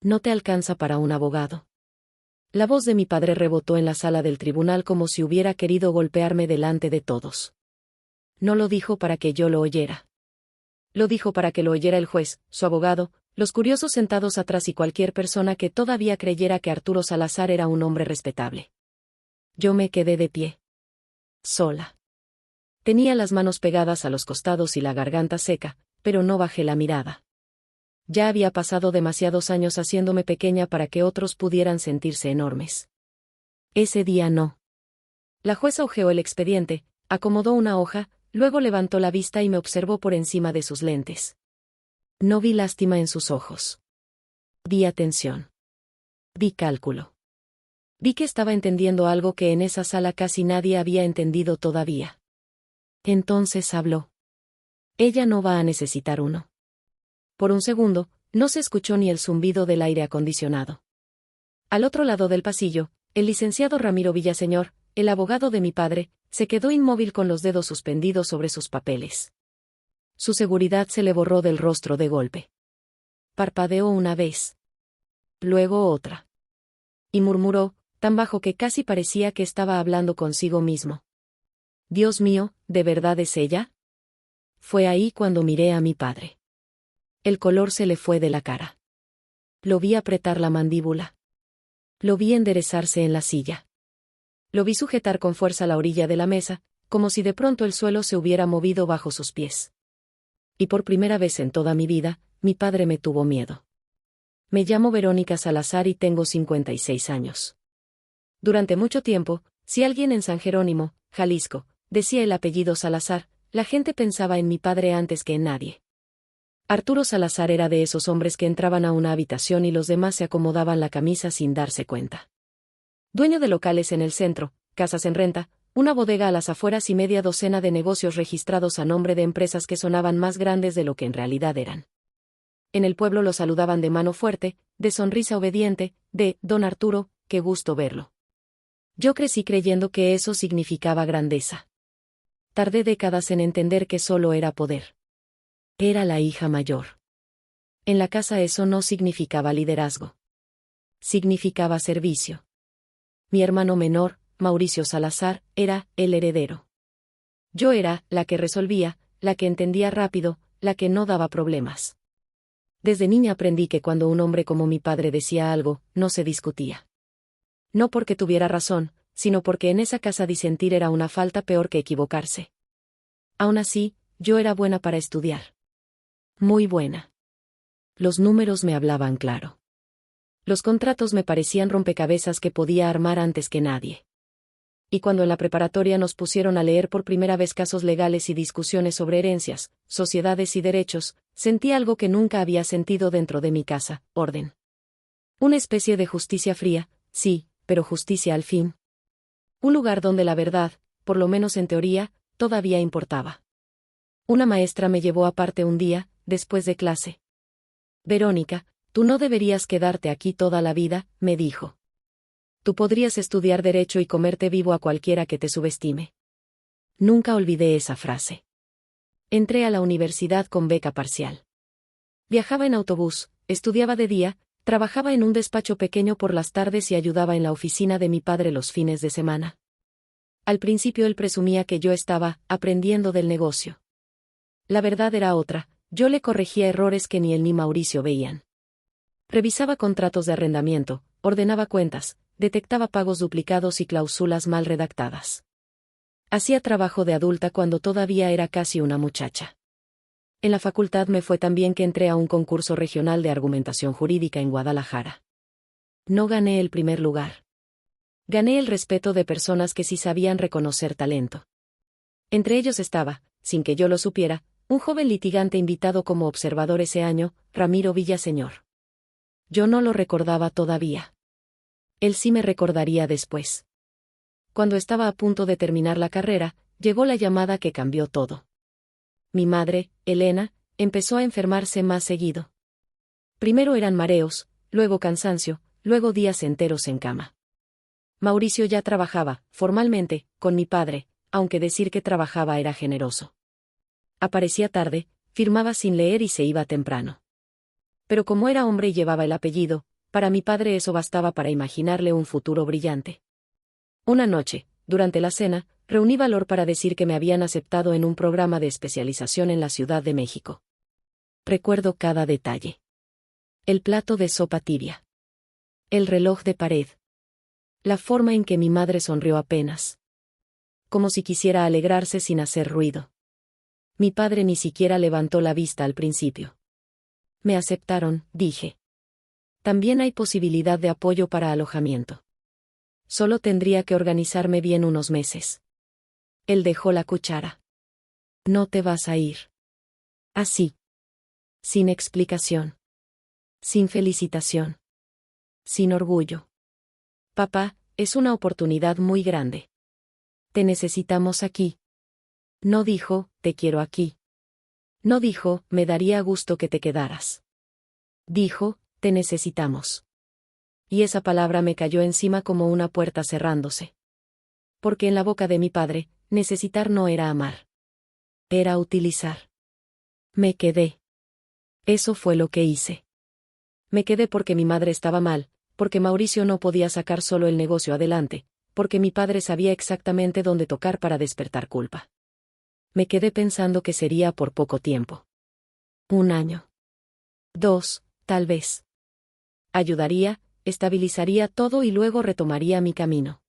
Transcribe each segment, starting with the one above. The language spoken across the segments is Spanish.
No te alcanza para un abogado. La voz de mi padre rebotó en la sala del tribunal como si hubiera querido golpearme delante de todos. No lo dijo para que yo lo oyera. Lo dijo para que lo oyera el juez, su abogado, los curiosos sentados atrás y cualquier persona que todavía creyera que Arturo Salazar era un hombre respetable. Yo me quedé de pie. Sola. Tenía las manos pegadas a los costados y la garganta seca, pero no bajé la mirada. Ya había pasado demasiados años haciéndome pequeña para que otros pudieran sentirse enormes. Ese día no. La jueza hojeó el expediente, acomodó una hoja, luego levantó la vista y me observó por encima de sus lentes. No vi lástima en sus ojos. Vi atención. Vi cálculo. Vi que estaba entendiendo algo que en esa sala casi nadie había entendido todavía. Entonces habló. Ella no va a necesitar uno. Por un segundo, no se escuchó ni el zumbido del aire acondicionado. Al otro lado del pasillo, el licenciado Ramiro Villaseñor, el abogado de mi padre, se quedó inmóvil con los dedos suspendidos sobre sus papeles. Su seguridad se le borró del rostro de golpe. Parpadeó una vez. Luego otra. Y murmuró, tan bajo que casi parecía que estaba hablando consigo mismo. Dios mío, ¿de verdad es ella? Fue ahí cuando miré a mi padre. El color se le fue de la cara. Lo vi apretar la mandíbula. Lo vi enderezarse en la silla. Lo vi sujetar con fuerza la orilla de la mesa, como si de pronto el suelo se hubiera movido bajo sus pies. Y por primera vez en toda mi vida, mi padre me tuvo miedo. Me llamo Verónica Salazar y tengo 56 años. Durante mucho tiempo, si alguien en San Jerónimo, Jalisco, decía el apellido Salazar, la gente pensaba en mi padre antes que en nadie. Arturo Salazar era de esos hombres que entraban a una habitación y los demás se acomodaban la camisa sin darse cuenta. Dueño de locales en el centro, casas en renta, una bodega a las afueras y media docena de negocios registrados a nombre de empresas que sonaban más grandes de lo que en realidad eran. En el pueblo lo saludaban de mano fuerte, de sonrisa obediente, de «Don Arturo, qué gusto verlo». Yo crecí creyendo que eso significaba grandeza. Tardé décadas en entender que solo era poder. Era la hija mayor. En la casa eso no significaba liderazgo. Significaba servicio. Mi hermano menor, Mauricio Salazar, era el heredero. Yo era la que resolvía, la que entendía rápido, la que no daba problemas. Desde niña aprendí que cuando un hombre como mi padre decía algo, no se discutía. No porque tuviera razón, sino porque en esa casa disentir era una falta peor que equivocarse. Aún así, yo era buena para estudiar. Muy buena. Los números me hablaban claro. Los contratos me parecían rompecabezas que podía armar antes que nadie. Y cuando en la preparatoria nos pusieron a leer por primera vez casos legales y discusiones sobre herencias, sociedades y derechos, sentí algo que nunca había sentido dentro de mi casa: orden. Una especie de justicia fría, sí, pero justicia al fin. Un lugar donde la verdad, por lo menos en teoría, todavía importaba. Una maestra me llevó aparte un día, después de clase. Verónica, tú no deberías quedarte aquí toda la vida, me dijo. Tú podrías estudiar derecho y comerte vivo a cualquiera que te subestime. Nunca olvidé esa frase. Entré a la universidad con beca parcial. Viajaba en autobús, estudiaba de día, trabajaba en un despacho pequeño por las tardes y ayudaba en la oficina de mi padre los fines de semana. Al principio él presumía que yo estaba aprendiendo del negocio. La verdad era otra, yo le corregía errores que ni él ni Mauricio veían. Revisaba contratos de arrendamiento, ordenaba cuentas, detectaba pagos duplicados y cláusulas mal redactadas. Hacía trabajo de adulta cuando todavía era casi una muchacha. En la facultad me fue tan bien que entré a un concurso regional de argumentación jurídica en Guadalajara. No gané el primer lugar. Gané el respeto de personas que sí sabían reconocer talento. Entre ellos estaba, sin que yo lo supiera, un joven litigante invitado como observador ese año, Ramiro Villaseñor. Yo no lo recordaba todavía. Él sí me recordaría después. Cuando estaba a punto de terminar la carrera, llegó la llamada que cambió todo. Mi madre, Elena, empezó a enfermarse más seguido. Primero eran mareos, luego cansancio, luego días enteros en cama. Mauricio ya trabajaba, formalmente, con mi padre, aunque decir que trabajaba era generoso. Aparecía tarde, firmaba sin leer y se iba temprano. Pero como era hombre y llevaba el apellido, para mi padre eso bastaba para imaginarle un futuro brillante. Una noche, durante la cena, reuní valor para decir que me habían aceptado en un programa de especialización en la Ciudad de México. Recuerdo cada detalle. El plato de sopa tibia. El reloj de pared. La forma en que mi madre sonrió apenas. Como si quisiera alegrarse sin hacer ruido. Mi padre ni siquiera levantó la vista al principio. Me aceptaron, dije. También hay posibilidad de apoyo para alojamiento. Solo tendría que organizarme bien unos meses. Él dejó la cuchara. No te vas a ir. Así. Sin explicación. Sin felicitación. Sin orgullo. Papá, es una oportunidad muy grande. Te necesitamos aquí. No dijo, te quiero aquí. No dijo, me daría gusto que te quedaras. Dijo, te necesitamos. Y esa palabra me cayó encima como una puerta cerrándose. Porque en la boca de mi padre, necesitar no era amar. Era utilizar. Me quedé. Eso fue lo que hice. Me quedé porque mi madre estaba mal, porque Mauricio no podía sacar solo el negocio adelante, porque mi padre sabía exactamente dónde tocar para despertar culpa. Me quedé pensando que sería por poco tiempo. 1 año. 2, tal vez. Ayudaría, estabilizaría todo y luego retomaría mi camino.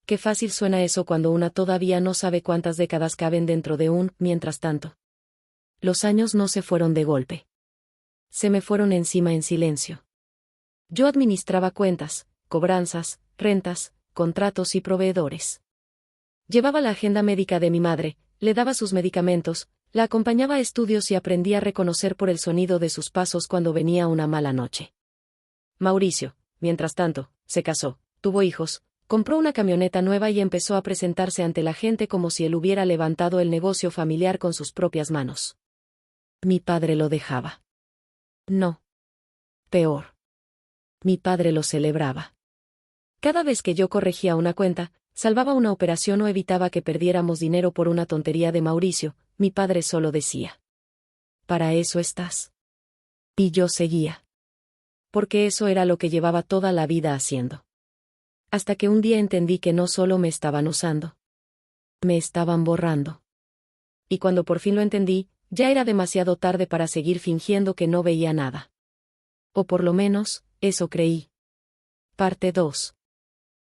Qué fácil suena eso cuando una todavía no sabe cuántas décadas caben dentro de un mientras tanto. Los años no se fueron de golpe. Se me fueron encima en silencio. Yo administraba cuentas, cobranzas, rentas, contratos y proveedores. Llevaba la agenda médica de mi madre, le daba sus medicamentos, la acompañaba a estudios y aprendí a reconocer por el sonido de sus pasos cuando venía una mala noche. Mauricio, mientras tanto, se casó, tuvo hijos, compró una camioneta nueva y empezó a presentarse ante la gente como si él hubiera levantado el negocio familiar con sus propias manos. Mi padre lo dejaba. No. Peor. Mi padre lo celebraba. Cada vez que yo corregía una cuenta, salvaba una operación o evitaba que perdiéramos dinero por una tontería de Mauricio, mi padre solo decía: ¿para eso estás? Y yo seguía. Porque eso era lo que llevaba toda la vida haciendo. Hasta que un día entendí que no solo me estaban usando. Me estaban borrando. Y cuando por fin lo entendí, ya era demasiado tarde para seguir fingiendo que no veía nada. O por lo menos, eso creí. Parte 2.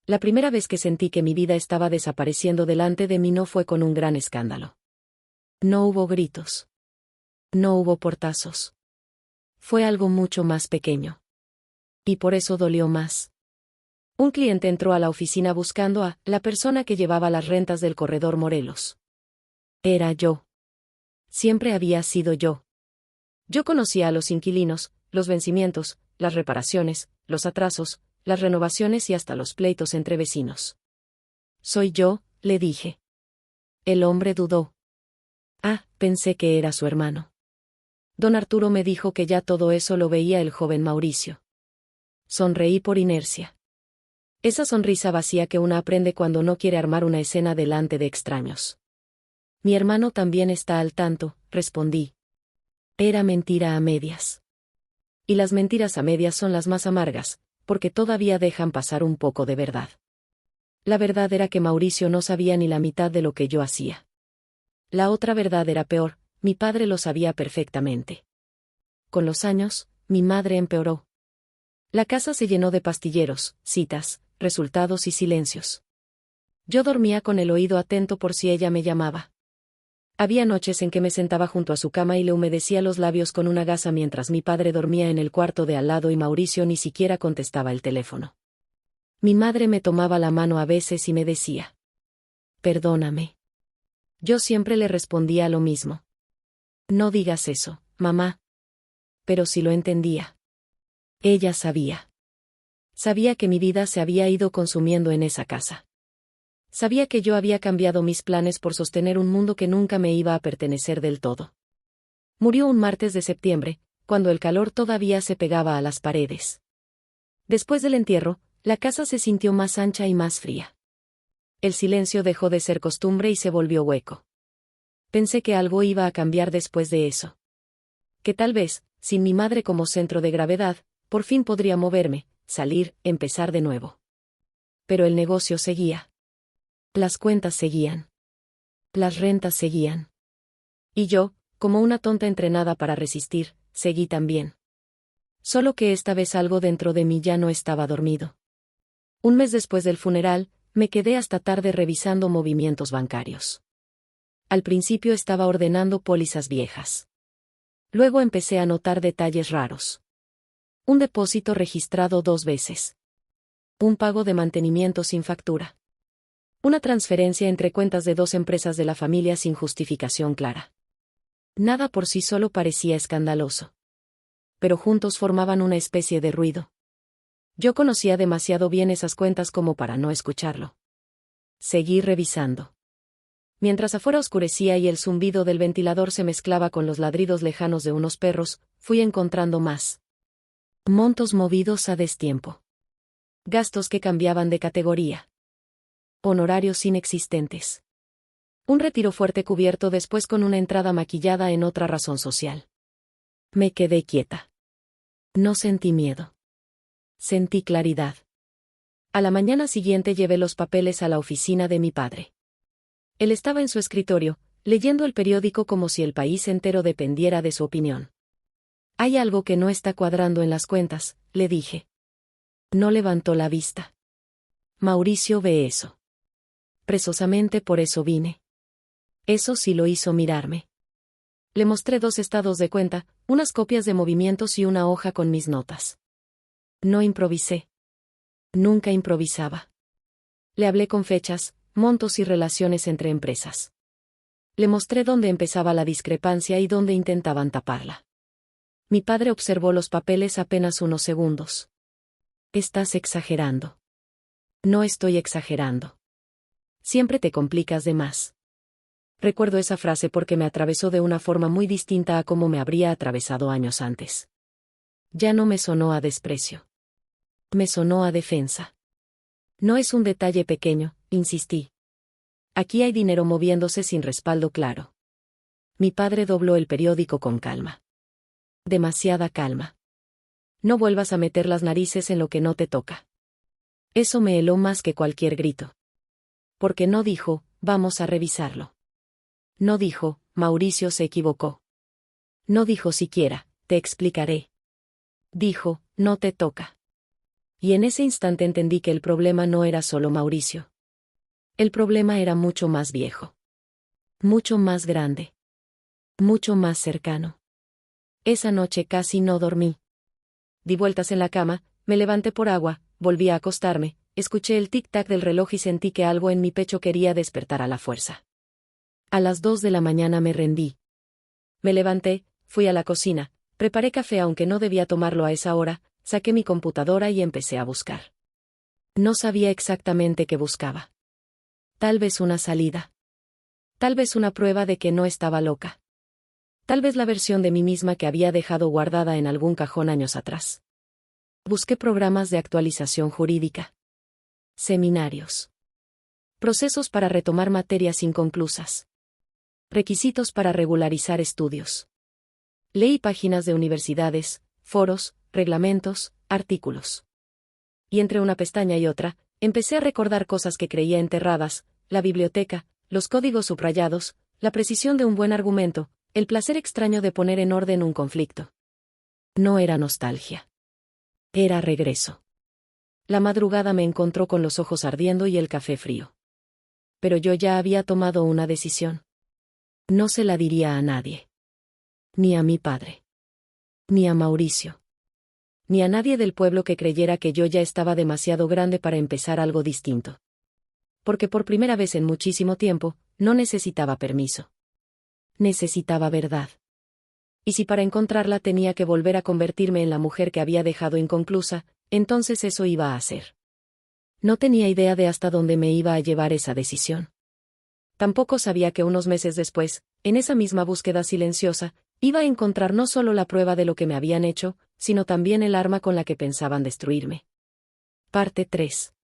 La primera vez que sentí que mi vida estaba desapareciendo delante de mí no fue con un gran escándalo. No hubo gritos. No hubo portazos. Fue algo mucho más pequeño. Y por eso dolió más. Un cliente entró a la oficina buscando a la persona que llevaba las rentas del corredor Morelos. Era yo. Siempre había sido yo. Yo conocía a los inquilinos, los vencimientos, las reparaciones, los atrasos, las renovaciones y hasta los pleitos entre vecinos. Soy yo, le dije. El hombre dudó. Ah, pensé que era su hermano. Don Arturo me dijo que ya todo eso lo veía el joven Mauricio. Sonreí por inercia. Esa sonrisa vacía que una aprende cuando no quiere armar una escena delante de extraños. Mi hermano también está al tanto, respondí. Era mentira a medias. Y las mentiras a medias son las más amargas, porque todavía dejan pasar un poco de verdad. La verdad era que Mauricio no sabía ni la mitad de lo que yo hacía. La otra verdad era peor, mi padre lo sabía perfectamente. Con los años, mi madre empeoró. La casa se llenó de pastilleros, citas, resultados y silencios. Yo dormía con el oído atento por si ella me llamaba. Había noches en que me sentaba junto a su cama y le humedecía los labios con una gasa mientras mi padre dormía en el cuarto de al lado y Mauricio ni siquiera contestaba el teléfono. Mi madre me tomaba la mano a veces y me decía: perdóname. Yo siempre le respondía lo mismo. No digas eso, mamá. Pero sí lo entendía. Ella sabía. Sabía que mi vida se había ido consumiendo en esa casa. Sabía que yo había cambiado mis planes por sostener un mundo que nunca me iba a pertenecer del todo. Murió un martes de septiembre, cuando el calor todavía se pegaba a las paredes. Después del entierro, la casa se sintió más ancha y más fría. El silencio dejó de ser costumbre y se volvió hueco. Pensé que algo iba a cambiar después de eso. Que tal vez, sin mi madre como centro de gravedad, Por fin podría moverme, salir, empezar de nuevo. Pero el negocio seguía. Las cuentas seguían. Las rentas seguían. Y yo, como una tonta entrenada para resistir, seguí también. Solo que esta vez algo dentro de mí ya no estaba dormido. Un mes después del funeral, me quedé hasta tarde revisando movimientos bancarios. Al principio estaba ordenando pólizas viejas. Luego empecé a notar detalles raros. Un depósito registrado 2 veces. Un pago de mantenimiento sin factura. Una transferencia entre cuentas de 2 empresas de la familia sin justificación clara. Nada por sí solo parecía escandaloso. Pero juntos formaban una especie de ruido. Yo conocía demasiado bien esas cuentas como para no escucharlo. Seguí revisando. Mientras afuera oscurecía y el zumbido del ventilador se mezclaba con los ladridos lejanos de unos perros, fui encontrando más. Montos movidos a destiempo. Gastos que cambiaban de categoría. Honorarios inexistentes. Un retiro fuerte cubierto después con una entrada maquillada en otra razón social. Me quedé quieta. No sentí miedo. Sentí claridad. A la mañana siguiente llevé los papeles a la oficina de mi padre. Él estaba en su escritorio, leyendo el periódico como si el país entero dependiera de su opinión. Hay algo que no está cuadrando en las cuentas, le dije. No levantó la vista. Mauricio ve eso. Precisamente por eso vine. Eso sí lo hizo mirarme. Le mostré 2 estados de cuenta, unas copias de movimientos y una hoja con mis notas. No improvisé. Nunca improvisaba. Le hablé con fechas, montos y relaciones entre empresas. Le mostré dónde empezaba la discrepancia y dónde intentaban taparla. Mi padre observó los papeles apenas unos segundos. Estás exagerando. No estoy exagerando. Siempre te complicas de más. Recuerdo esa frase porque me atravesó de una forma muy distinta a como me habría atravesado años antes. Ya no me sonó a desprecio. Me sonó a defensa. No es un detalle pequeño, insistí. Aquí hay dinero moviéndose sin respaldo claro. Mi padre dobló el periódico con calma. Demasiada calma. No vuelvas a meter las narices en lo que no te toca. Eso me heló más que cualquier grito. Porque no dijo, vamos a revisarlo. No dijo, Mauricio se equivocó. No dijo siquiera, te explicaré. Dijo, no te toca. Y en ese instante entendí que el problema no era solo Mauricio. El problema era mucho más viejo. Mucho más grande. Mucho más cercano. Esa noche casi no dormí. Di vueltas en la cama, me levanté por agua, volví a acostarme, escuché el tic-tac del reloj y sentí que algo en mi pecho quería despertar a la fuerza. A las 2 de la mañana me rendí. Me levanté, fui a la cocina, preparé café aunque no debía tomarlo a esa hora, saqué mi computadora y empecé a buscar. No sabía exactamente qué buscaba. Tal vez una salida. Tal vez una prueba de que no estaba loca. Tal vez la versión de mí misma que había dejado guardada en algún cajón años atrás. Busqué programas de actualización jurídica. Seminarios. Procesos para retomar materias inconclusas. Requisitos para regularizar estudios. Leí páginas de universidades, foros, reglamentos, artículos. Y entre una pestaña y otra, empecé a recordar cosas que creía enterradas, la biblioteca, los códigos subrayados, la precisión de un buen argumento, el placer extraño de poner en orden un conflicto. No era nostalgia. Era regreso. La madrugada me encontró con los ojos ardiendo y el café frío. Pero yo ya había tomado una decisión. No se la diría a nadie. Ni a mi padre. Ni a Mauricio. Ni a nadie del pueblo que creyera que yo ya estaba demasiado grande para empezar algo distinto. Porque por primera vez en muchísimo tiempo, no necesitaba permiso. Necesitaba verdad. Y si para encontrarla tenía que volver a convertirme en la mujer que había dejado inconclusa, entonces eso iba a hacer. No tenía idea de hasta dónde me iba a llevar esa decisión. Tampoco sabía que unos meses después, en esa misma búsqueda silenciosa, iba a encontrar no solo la prueba de lo que me habían hecho, sino también el arma con la que pensaban destruirme. Parte 3.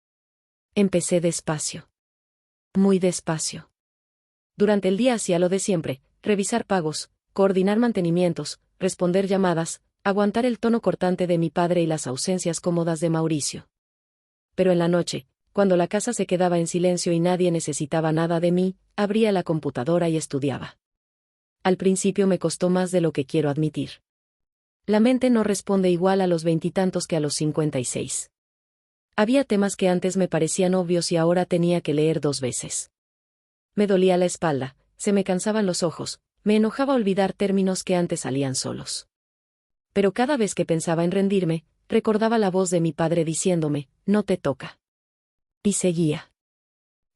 Empecé despacio. Muy despacio. Durante el día hacía lo de siempre, revisar pagos, coordinar mantenimientos, responder llamadas, Aguantar el tono cortante de mi padre y las ausencias cómodas de Mauricio. Pero en la noche, cuando la casa se quedaba en silencio y nadie necesitaba nada de mí, abría la computadora y estudiaba. Al principio me costó más de lo que quiero admitir. La mente no responde igual a los 20 que a los 56. Había temas que antes me parecían obvios y ahora tenía que leer 2 veces. Me dolía la espalda, se me cansaban los ojos, me enojaba olvidar términos que antes salían solos. Pero cada vez que pensaba en rendirme, recordaba la voz de mi padre diciéndome, no te toca. Y seguía.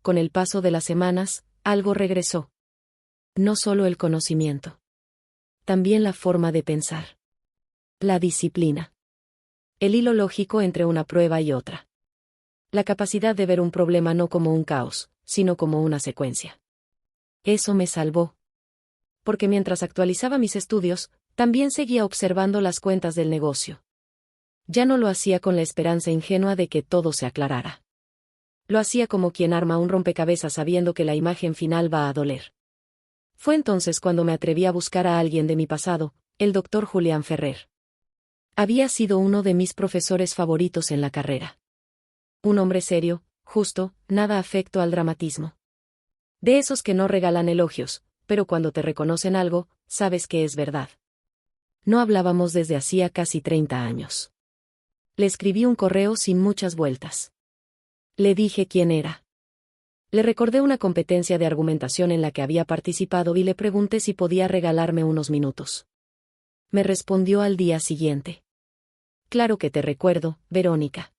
Con el paso de las semanas, algo regresó. No solo el conocimiento. También la forma de pensar. La disciplina. El hilo lógico entre una prueba y otra. La capacidad de ver un problema no como un caos, sino como una secuencia. Eso me salvó. Porque mientras actualizaba mis estudios, también seguía observando las cuentas del negocio. Ya no lo hacía con la esperanza ingenua de que todo se aclarara. Lo hacía como quien arma un rompecabezas sabiendo que la imagen final va a doler. Fue entonces cuando me atreví a buscar a alguien de mi pasado, el doctor Julián Ferrer. Había sido uno de mis profesores favoritos en la carrera. Un hombre serio, justo, nada afecto al dramatismo. De esos que no regalan elogios, pero cuando te reconocen algo, sabes que es verdad. No hablábamos desde hacía casi 30 años. Le escribí un correo sin muchas vueltas. Le dije quién era. Le recordé una competencia de argumentación en la que había participado y le pregunté si podía regalarme unos minutos. Me respondió al día siguiente. Claro que te recuerdo, Verónica.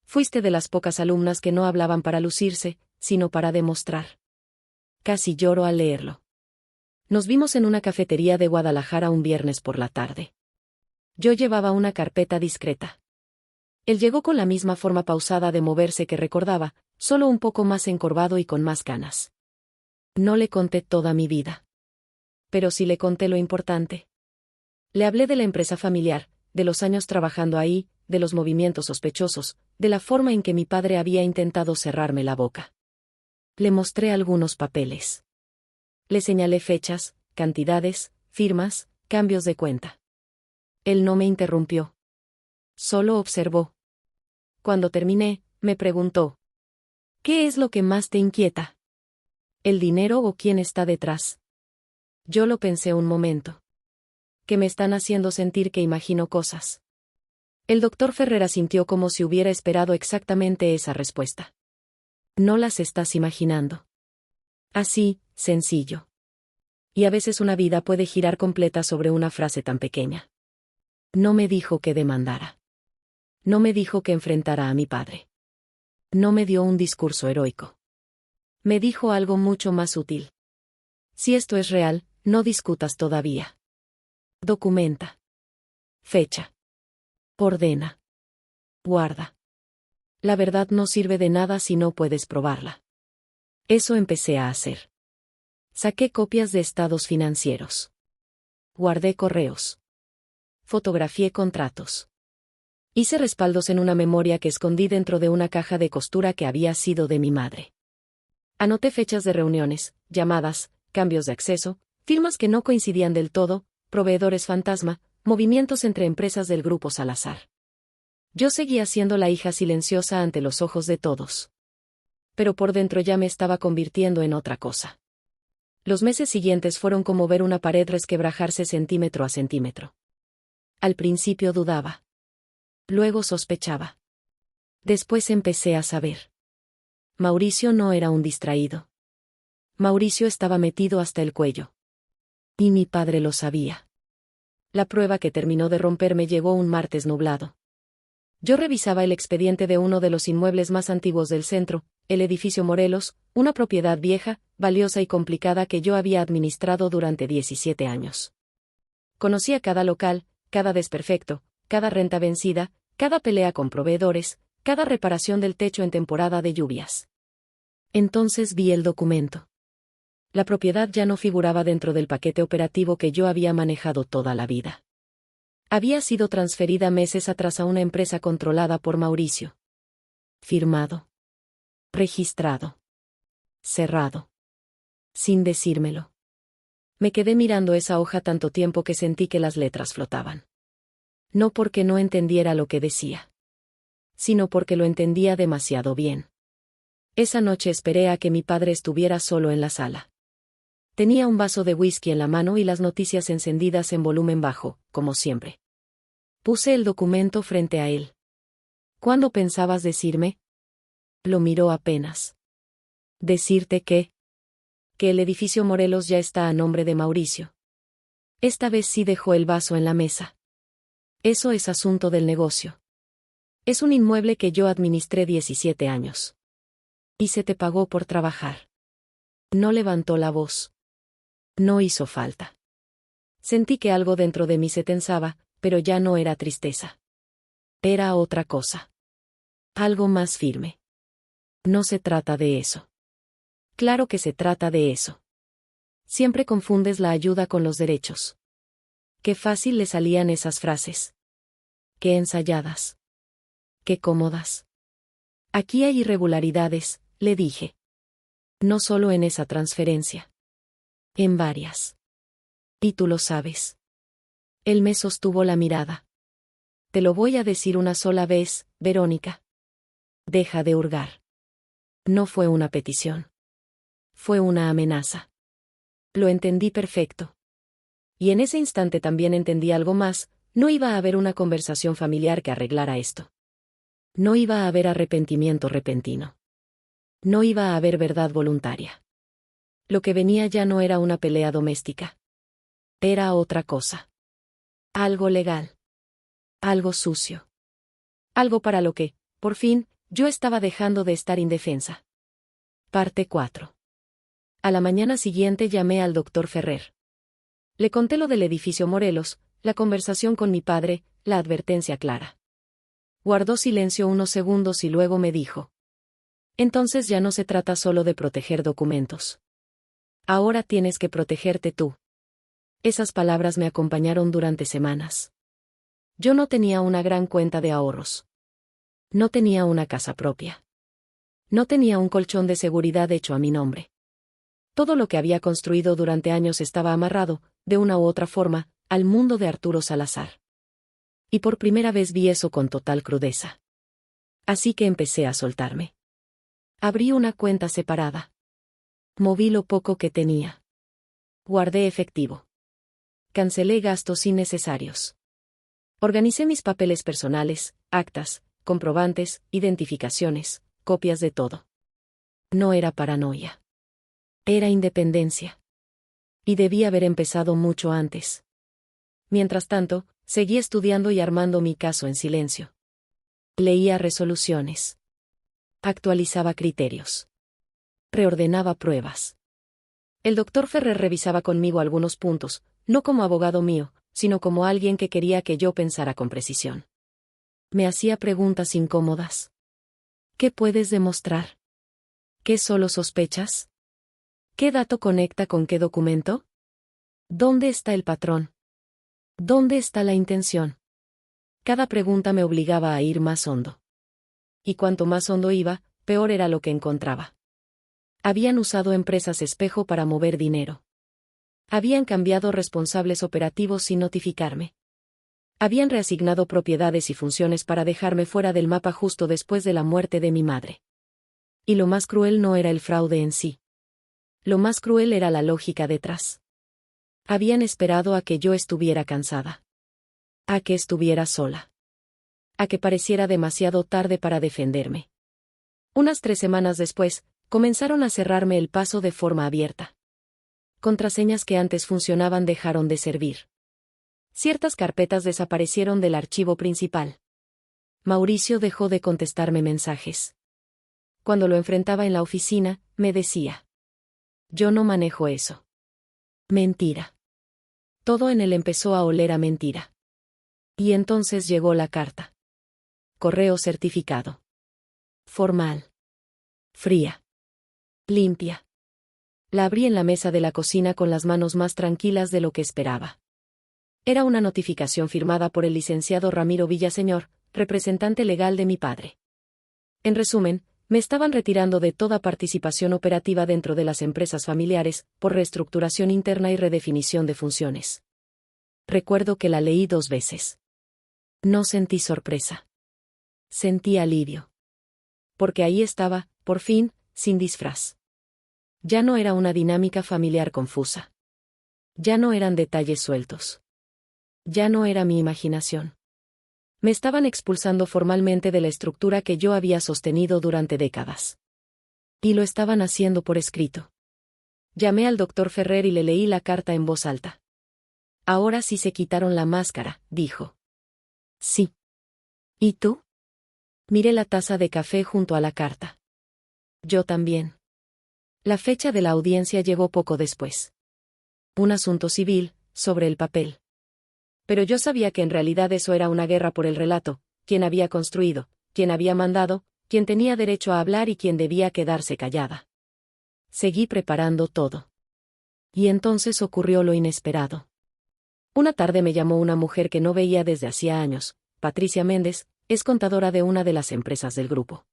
Fuiste de las pocas alumnas que no hablaban para lucirse, sino para demostrar. Casi lloro al leerlo. Nos vimos en una cafetería de Guadalajara un viernes por la tarde. Yo llevaba una carpeta discreta. Él llegó con la misma forma pausada de moverse que recordaba, solo un poco más encorvado y con más canas. No le conté toda mi vida. Pero sí le conté lo importante. Le hablé de la empresa familiar, de los años trabajando ahí, de los movimientos sospechosos, de la forma en que mi padre había intentado cerrarme la boca. Le mostré algunos papeles. Le señalé fechas, cantidades, firmas, cambios de cuenta. Él no me interrumpió. Solo observó. Cuando terminé, me preguntó: ¿qué es lo que más te inquieta? ¿El dinero o quién está detrás? Yo lo pensé un momento. Que me están haciendo sentir que imagino cosas. El doctor Ferrer asintió como si hubiera esperado exactamente esa respuesta. No las estás imaginando. Así, sencillo. Y a veces una vida puede girar completa sobre una frase tan pequeña. No me dijo que demandara. No me dijo que enfrentara a mi padre. No me dio un discurso heroico. Me dijo algo mucho más útil. Si esto es real, no discutas todavía. Documenta. Fecha. Ordena. Guarda. La verdad no sirve de nada si no puedes probarla. Eso empecé a hacer. Saqué copias de estados financieros. Guardé correos. Fotografié contratos. Hice respaldos en una memoria que escondí dentro de una caja de costura que había sido de mi madre. Anoté fechas de reuniones, llamadas, cambios de acceso, firmas que no coincidían del todo, proveedores fantasma, movimientos entre empresas del grupo Salazar. Yo seguía siendo la hija silenciosa ante los ojos de todos. Pero por dentro ya me estaba convirtiendo en otra cosa. Los meses siguientes fueron como ver una pared resquebrajarse centímetro a centímetro. Al principio dudaba. Luego sospechaba. Después empecé a saber. Mauricio no era un distraído. Mauricio estaba metido hasta el cuello. Y mi padre lo sabía. La prueba que terminó de romperme llegó un martes nublado. Yo revisaba el expediente de uno de los inmuebles más antiguos del centro, el edificio Morelos, una propiedad vieja, valiosa y complicada que yo había administrado durante 17 años. Conocía cada local, cada desperfecto, cada renta vencida, cada pelea con proveedores, cada reparación del techo en temporada de lluvias. Entonces vi el documento. La propiedad ya no figuraba dentro del paquete operativo que yo había manejado toda la vida. Había sido transferida meses atrás a una empresa controlada por Mauricio. Firmado. Registrado. Cerrado. Sin decírmelo. Me quedé mirando esa hoja tanto tiempo que sentí que las letras flotaban. No porque no entendiera lo que decía, sino porque lo entendía demasiado bien. Esa noche esperé a que mi padre estuviera solo en la sala. Tenía un vaso de whisky en la mano y las noticias encendidas en volumen bajo, como siempre. Puse el documento frente a él. ¿Cuándo pensabas decirme? Lo miró apenas. ¿Decirte qué? Que el edificio Morelos ya está a nombre de Mauricio. Esta vez sí dejó el vaso en la mesa. Eso es asunto del negocio. Es un inmueble que yo administré 17 años. Y se te pagó por trabajar. No levantó la voz. No hizo falta. Sentí que algo dentro de mí se tensaba, pero ya no era tristeza. Era otra cosa. Algo más firme. No se trata de eso. Claro que se trata de eso. Siempre confundes la ayuda con los derechos. Qué fácil le salían esas frases. Qué ensayadas. Qué cómodas. Aquí hay irregularidades, le dije. No solo en esa transferencia. En varias. Y tú lo sabes. Él me sostuvo la mirada. Te lo voy a decir una sola vez, Verónica. Deja de hurgar. No fue una petición. Fue una amenaza. Lo entendí perfecto. Y en ese instante también entendí algo más, no iba a haber una conversación familiar que arreglara esto. No iba a haber arrepentimiento repentino. No iba a haber verdad voluntaria. Lo que venía ya no era una pelea doméstica. Era otra cosa. Algo legal. Algo sucio. Algo para lo que, por fin, yo estaba dejando de estar indefensa. Parte 4. A la mañana siguiente llamé al doctor Ferrer. Le conté lo del edificio Morelos, la conversación con mi padre, la advertencia clara. Guardó silencio unos segundos y luego me dijo. Entonces ya no se trata solo de proteger documentos. Ahora tienes que protegerte tú. Esas palabras me acompañaron durante semanas. Yo no tenía una gran cuenta de ahorros. No tenía una casa propia. No tenía un colchón de seguridad hecho a mi nombre. Todo lo que había construido durante años estaba amarrado, de una u otra forma, al mundo de Arturo Salazar. Y por primera vez vi eso con total crudeza. Así que empecé a soltarme. Abrí una cuenta separada. Moví lo poco que tenía. Guardé efectivo. Cancelé gastos innecesarios. Organicé mis papeles personales, actas, comprobantes, identificaciones, copias de todo. No era paranoia. Era independencia. Y debí haber empezado mucho antes. Mientras tanto, seguí estudiando y armando mi caso en silencio. Leía resoluciones. Actualizaba criterios. Reordenaba pruebas. El doctor Ferrer revisaba conmigo algunos puntos, no como abogado mío, sino como alguien que quería que yo pensara con precisión. Me hacía preguntas incómodas. ¿Qué puedes demostrar? ¿Qué solo sospechas? ¿Qué dato conecta con qué documento? ¿Dónde está el patrón? ¿Dónde está la intención? Cada pregunta me obligaba a ir más hondo. Y cuanto más hondo iba, peor era lo que encontraba. Habían usado empresas espejo para mover dinero. Habían cambiado responsables operativos sin notificarme. Habían reasignado propiedades y funciones para dejarme fuera del mapa justo después de la muerte de mi madre. Y lo más cruel no era el fraude en sí. Lo más cruel era la lógica detrás. Habían esperado a que yo estuviera cansada. A que estuviera sola. A que pareciera demasiado tarde para defenderme. Unas 3 semanas después, comenzaron a cerrarme el paso de forma abierta. Contraseñas que antes funcionaban dejaron de servir. Ciertas carpetas desaparecieron del archivo principal. Mauricio dejó de contestarme mensajes. Cuando lo enfrentaba en la oficina, me decía: yo no manejo eso. Mentira. Todo en él empezó a oler a mentira. Y entonces llegó la carta. Correo certificado. Formal. Fría. Limpia. La abrí en la mesa de la cocina con las manos más tranquilas de lo que esperaba. Era una notificación firmada por el licenciado Ramiro Villaseñor, representante legal de mi padre. En resumen, me estaban retirando de toda participación operativa dentro de las empresas familiares, por reestructuración interna y redefinición de funciones. Recuerdo que la leí 2 veces. No sentí sorpresa. Sentí alivio. Porque ahí estaba, por fin, sin disfraz. Ya no era una dinámica familiar confusa. Ya no eran detalles sueltos. Ya no era mi imaginación. Me estaban expulsando formalmente de la estructura que yo había sostenido durante décadas. Y lo estaban haciendo por escrito. Llamé al doctor Ferrer y le leí la carta en voz alta. Ahora sí se quitaron la máscara, dijo. Sí. ¿Y tú? Miré la taza de café junto a la carta. Yo también. La fecha de la audiencia llegó poco después. Un asunto civil, sobre el papel. Pero yo sabía que en realidad eso era una guerra por el relato, quién había construido, quién había mandado, quién tenía derecho a hablar y quién debía quedarse callada. Seguí preparando todo. Y entonces ocurrió lo inesperado. Una tarde me llamó una mujer que no veía desde hacía años, Patricia Méndez, es contadora de una de las empresas del grupo.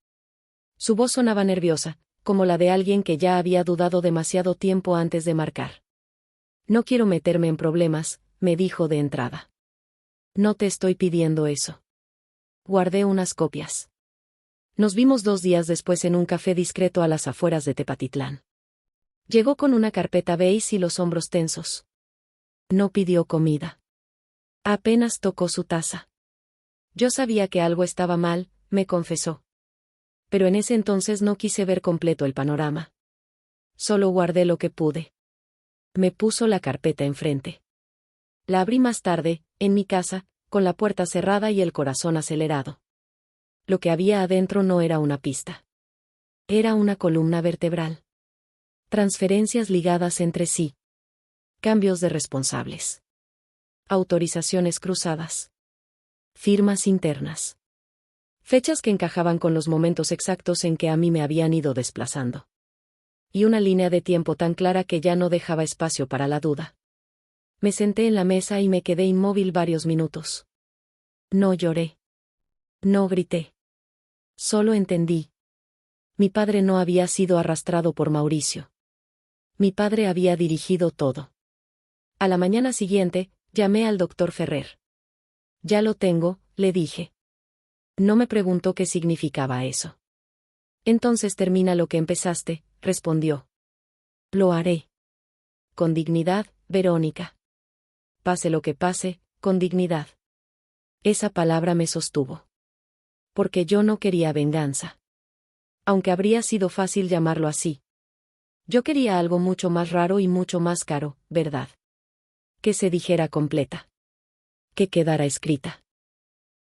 Su voz sonaba nerviosa, como la de alguien que ya había dudado demasiado tiempo antes de marcar. No quiero meterme en problemas, me dijo de entrada. No te estoy pidiendo eso. Guardé unas copias. Nos vimos 2 días después en un café discreto a las afueras de Tepatitlán. Llegó con una carpeta beige y los hombros tensos. No pidió comida. Apenas tocó su taza. Yo sabía que algo estaba mal, me confesó. Pero en ese entonces no quise ver completo el panorama. Solo guardé lo que pude. Me puso la carpeta enfrente. La abrí más tarde, en mi casa, con la puerta cerrada y el corazón acelerado. Lo que había adentro no era una pista. Era una columna vertebral. Transferencias ligadas entre sí. Cambios de responsables. Autorizaciones cruzadas. Firmas internas. Fechas que encajaban con los momentos exactos en que a mí me habían ido desplazando. Y una línea de tiempo tan clara que ya no dejaba espacio para la duda. Me senté en la mesa y me quedé inmóvil varios minutos. No lloré. No grité. Solo entendí. Mi padre no había sido arrastrado por Mauricio. Mi padre había dirigido todo. A la mañana siguiente, llamé al doctor Ferrer. Ya lo tengo, le dije. No me preguntó qué significaba eso. Entonces termina lo que empezaste, respondió. Lo haré. Con dignidad, Verónica. Pase lo que pase, con dignidad. Esa palabra me sostuvo. Porque yo no quería venganza. Aunque habría sido fácil llamarlo así. Yo quería algo mucho más raro y mucho más caro, ¿verdad? Que se dijera completa. Que quedara escrita.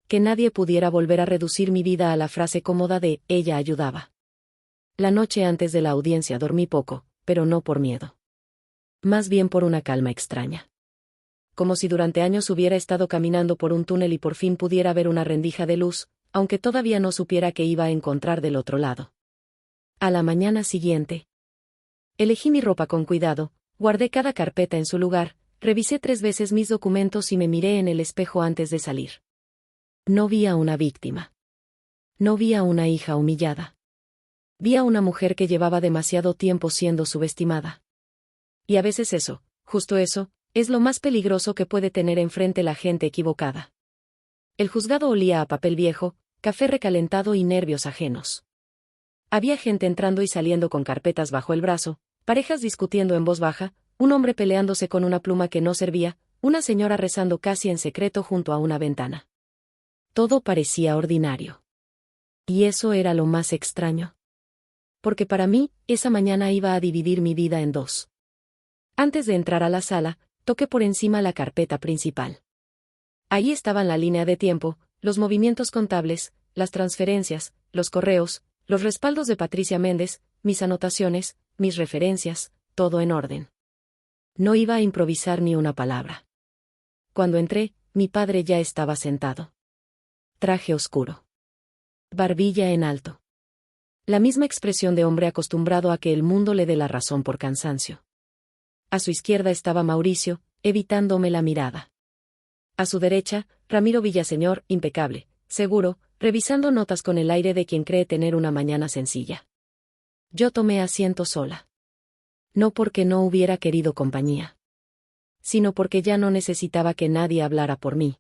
Que nadie pudiera volver a reducir mi vida a la frase cómoda de «ella ayudaba». La noche antes de la audiencia dormí poco, pero no por miedo. Más bien por una calma extraña. Como si durante años hubiera estado caminando por un túnel y por fin pudiera ver una rendija de luz, aunque todavía no supiera qué iba a encontrar del otro lado. A la mañana siguiente. Elegí mi ropa con cuidado, guardé cada carpeta en su lugar, revisé 3 veces mis documentos y me miré en el espejo antes de salir. No vi a una víctima. No vi a una hija humillada. Vi a una mujer que llevaba demasiado tiempo siendo subestimada. Y a veces eso, justo eso, es lo más peligroso que puede tener enfrente la gente equivocada. El juzgado olía a papel viejo, café recalentado y nervios ajenos. Había gente entrando y saliendo con carpetas bajo el brazo, parejas discutiendo en voz baja, un hombre peleándose con una pluma que no servía, una señora rezando casi en secreto junto a una ventana. Todo parecía ordinario. Y eso era lo más extraño. Porque para mí, esa mañana iba a dividir mi vida en 2. Antes de entrar a la sala, toqué por encima la carpeta principal. Allí estaban la línea de tiempo, los movimientos contables, las transferencias, los correos, los respaldos de Patricia Méndez, mis anotaciones, mis referencias, todo en orden. No iba a improvisar ni una palabra. Cuando entré, mi padre ya estaba sentado. Traje oscuro. Barbilla en alto. La misma expresión de hombre acostumbrado a que el mundo le dé la razón por cansancio. A su izquierda estaba Mauricio, evitándome la mirada. A su derecha, Ramiro Villaseñor, impecable, seguro, revisando notas con el aire de quien cree tener una mañana sencilla. Yo tomé asiento sola. No porque no hubiera querido compañía. Sino porque ya no necesitaba que nadie hablara por mí.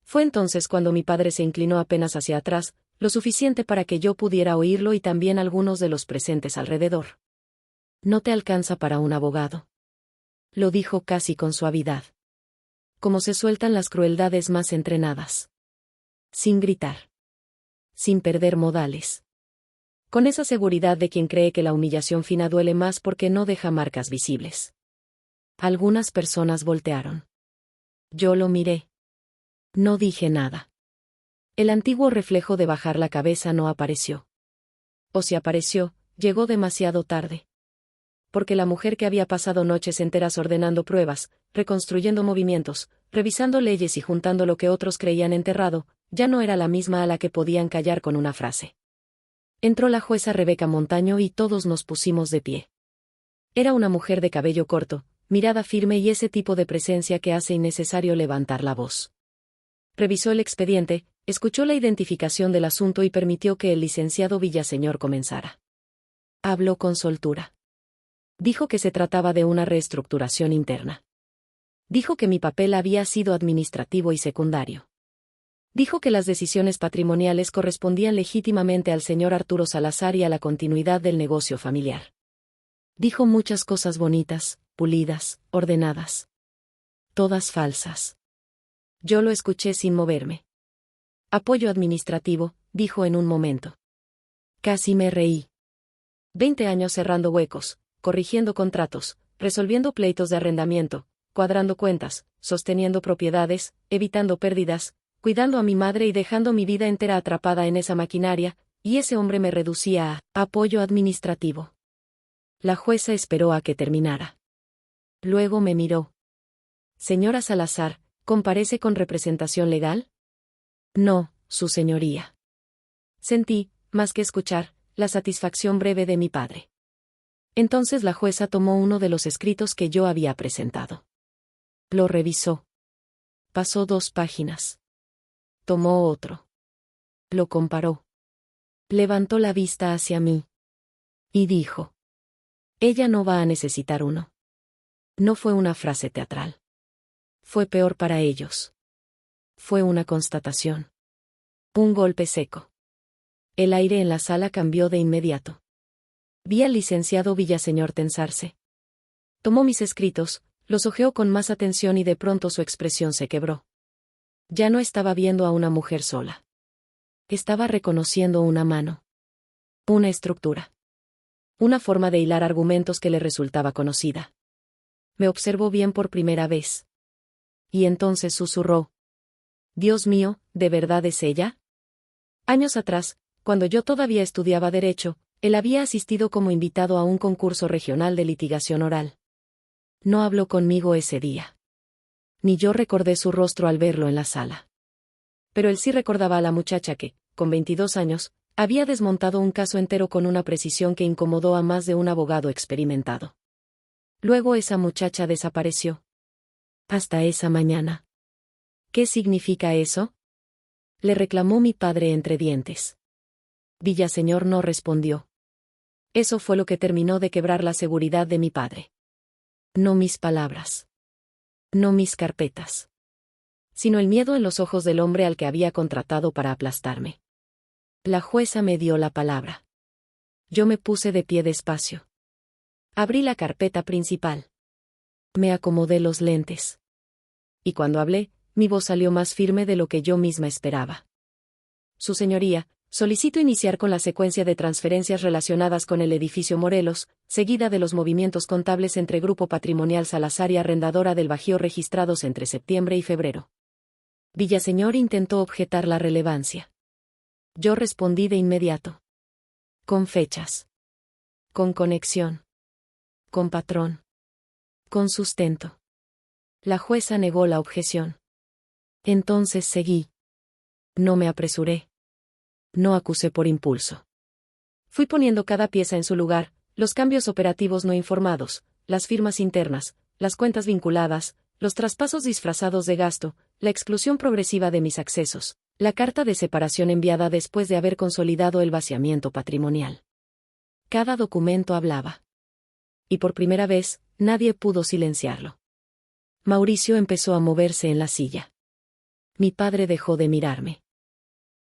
Fue entonces cuando mi padre se inclinó apenas hacia atrás, lo suficiente para que yo pudiera oírlo y también algunos de los presentes alrededor. No te alcanza para un abogado. Lo dijo casi con suavidad. Como se sueltan las crueldades más entrenadas. Sin gritar. Sin perder modales. Con esa seguridad de quien cree que la humillación fina duele más porque no deja marcas visibles. Algunas personas voltearon. Yo lo miré. No dije nada. El antiguo reflejo de bajar la cabeza no apareció. O si apareció, llegó demasiado tarde. Porque la mujer que había pasado noches enteras ordenando pruebas, reconstruyendo movimientos, revisando leyes y juntando lo que otros creían enterrado, ya no era la misma a la que podían callar con una frase. Entró la jueza Rebeca Montaño y todos nos pusimos de pie. Era una mujer de cabello corto, mirada firme y ese tipo de presencia que hace innecesario levantar la voz. Revisó el expediente, escuchó la identificación del asunto y permitió que el licenciado Villaseñor comenzara. Habló con soltura. Dijo que se trataba de una reestructuración interna. Dijo que mi papel había sido administrativo y secundario. Dijo que las decisiones patrimoniales correspondían legítimamente al señor Arturo Salazar y a la continuidad del negocio familiar. Dijo muchas cosas bonitas, pulidas, ordenadas. Todas falsas. Yo lo escuché sin moverme. Apoyo administrativo, dijo en un momento. Casi me reí. 20 años cerrando huecos, corrigiendo contratos, resolviendo pleitos de arrendamiento, cuadrando cuentas, sosteniendo propiedades, evitando pérdidas, cuidando a mi madre y dejando mi vida entera atrapada en esa maquinaria, y ese hombre me reducía a apoyo administrativo. La jueza esperó a que terminara. Luego me miró. Señora Salazar, ¿comparece con representación legal? No, su señoría. Sentí, más que escuchar, la satisfacción breve de mi padre. Entonces la jueza tomó uno de los escritos que yo había presentado. Lo revisó. Pasó 2 páginas. Tomó otro. Lo comparó. Levantó la vista hacia mí. Y dijo. Ella no va a necesitar uno. No fue una frase teatral. Fue peor para ellos. Fue una constatación. Un golpe seco. El aire en la sala cambió de inmediato. Vi al licenciado Villaseñor tensarse. Tomó mis escritos, los hojeó con más atención y de pronto su expresión se quebró. Ya no estaba viendo a una mujer sola. Estaba reconociendo una mano. Una estructura. Una forma de hilar argumentos que le resultaba conocida. Me observó bien por primera vez. Y entonces susurró. Dios mío, ¿de verdad es ella? Años atrás, cuando yo todavía estudiaba Derecho, él había asistido como invitado a un concurso regional de litigación oral. No habló conmigo ese día. Ni yo recordé su rostro al verlo en la sala. Pero él sí recordaba a la muchacha que, con 22 años, había desmontado un caso entero con una precisión que incomodó a más de un abogado experimentado. Luego esa muchacha desapareció. Hasta esa mañana. ¿Qué significa eso? Le reclamó mi padre entre dientes. Villaseñor no respondió. Eso fue lo que terminó de quebrar la seguridad de mi padre. No mis palabras. No mis carpetas. Sino el miedo en los ojos del hombre al que había contratado para aplastarme. La jueza me dio la palabra. Yo me puse de pie despacio. Abrí la carpeta principal. Me acomodé los lentes. Y cuando hablé, mi voz salió más firme de lo que yo misma esperaba. Su señoría, solicito iniciar con la secuencia de transferencias relacionadas con el edificio Morelos, seguida de los movimientos contables entre Grupo Patrimonial Salazar y Arrendadora del Bajío registrados entre septiembre y febrero. Villaseñor intentó objetar la relevancia. Yo respondí de inmediato. Con fechas. Con conexión. Con patrón. Con sustento. La jueza negó la objeción. Entonces seguí. No me apresuré. No acusé por impulso. Fui poniendo cada pieza en su lugar, los cambios operativos no informados, las firmas internas, las cuentas vinculadas, los traspasos disfrazados de gasto, la exclusión progresiva de mis accesos, la carta de separación enviada después de haber consolidado el vaciamiento patrimonial. Cada documento hablaba. Y por primera vez, nadie pudo silenciarlo. Mauricio empezó a moverse en la silla. Mi padre dejó de mirarme.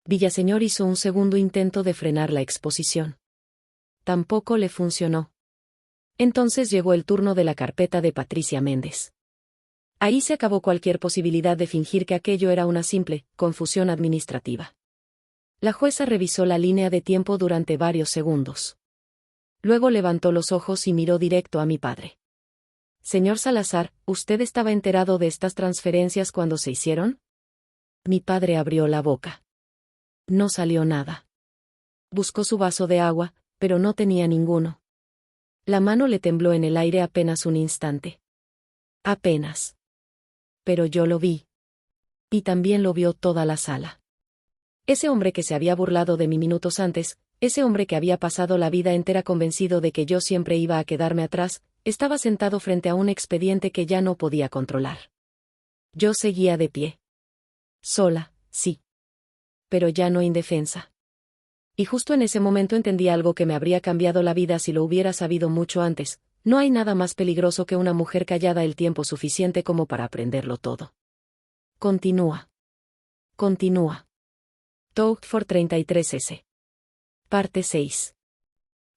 Villaseñor hizo un segundo intento de frenar la exposición. Tampoco le funcionó. Entonces llegó el turno de la carpeta de Patricia Méndez. Ahí se acabó cualquier posibilidad de fingir que aquello era una simple confusión administrativa. La jueza revisó la línea de tiempo durante varios segundos. Luego levantó los ojos y miró directo a mi padre. Señor Salazar, ¿usted estaba enterado de estas transferencias cuando se hicieron? Mi padre abrió la boca. No salió nada. Buscó su vaso de agua, pero no tenía ninguno. La mano le tembló en el aire apenas un instante. Apenas. Pero yo lo vi. Y también lo vio toda la sala. Ese hombre que se había burlado de mí minutos antes, ese hombre que había pasado la vida entera convencido de que yo siempre iba a quedarme atrás, estaba sentado frente a un expediente que ya no podía controlar. Yo seguía de pie. Sola, sí. Pero ya no indefensa. Y justo en ese momento entendí algo que me habría cambiado la vida si lo hubiera sabido mucho antes. No hay nada más peligroso que una mujer callada el tiempo suficiente como para aprenderlo todo. Continúa. Continúa. Talk for 33S. Parte 6.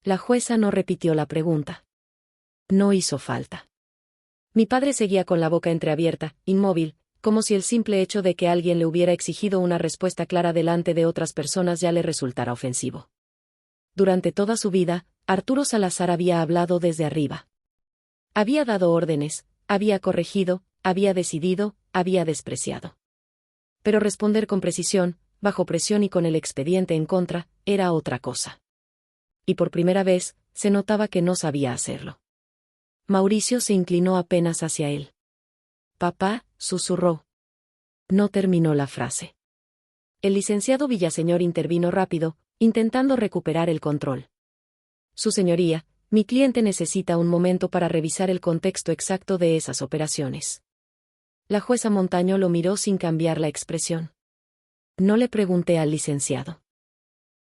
La jueza no repitió la pregunta. No hizo falta. Mi padre seguía con la boca entreabierta, inmóvil, como si el simple hecho de que alguien le hubiera exigido una respuesta clara delante de otras personas ya le resultara ofensivo. Durante toda su vida, Arturo Salazar había hablado desde arriba. Había dado órdenes, había corregido, había decidido, había despreciado. Pero responder con precisión, bajo presión y con el expediente en contra, era otra cosa. Y por primera vez, se notaba que no sabía hacerlo. Mauricio se inclinó apenas hacia él. Papá, susurró. No terminó la frase. El licenciado Villaseñor intervino rápido, intentando recuperar el control. Su señoría, mi cliente necesita un momento para revisar el contexto exacto de esas operaciones. La jueza Montaño lo miró sin cambiar la expresión. No le pregunté al licenciado.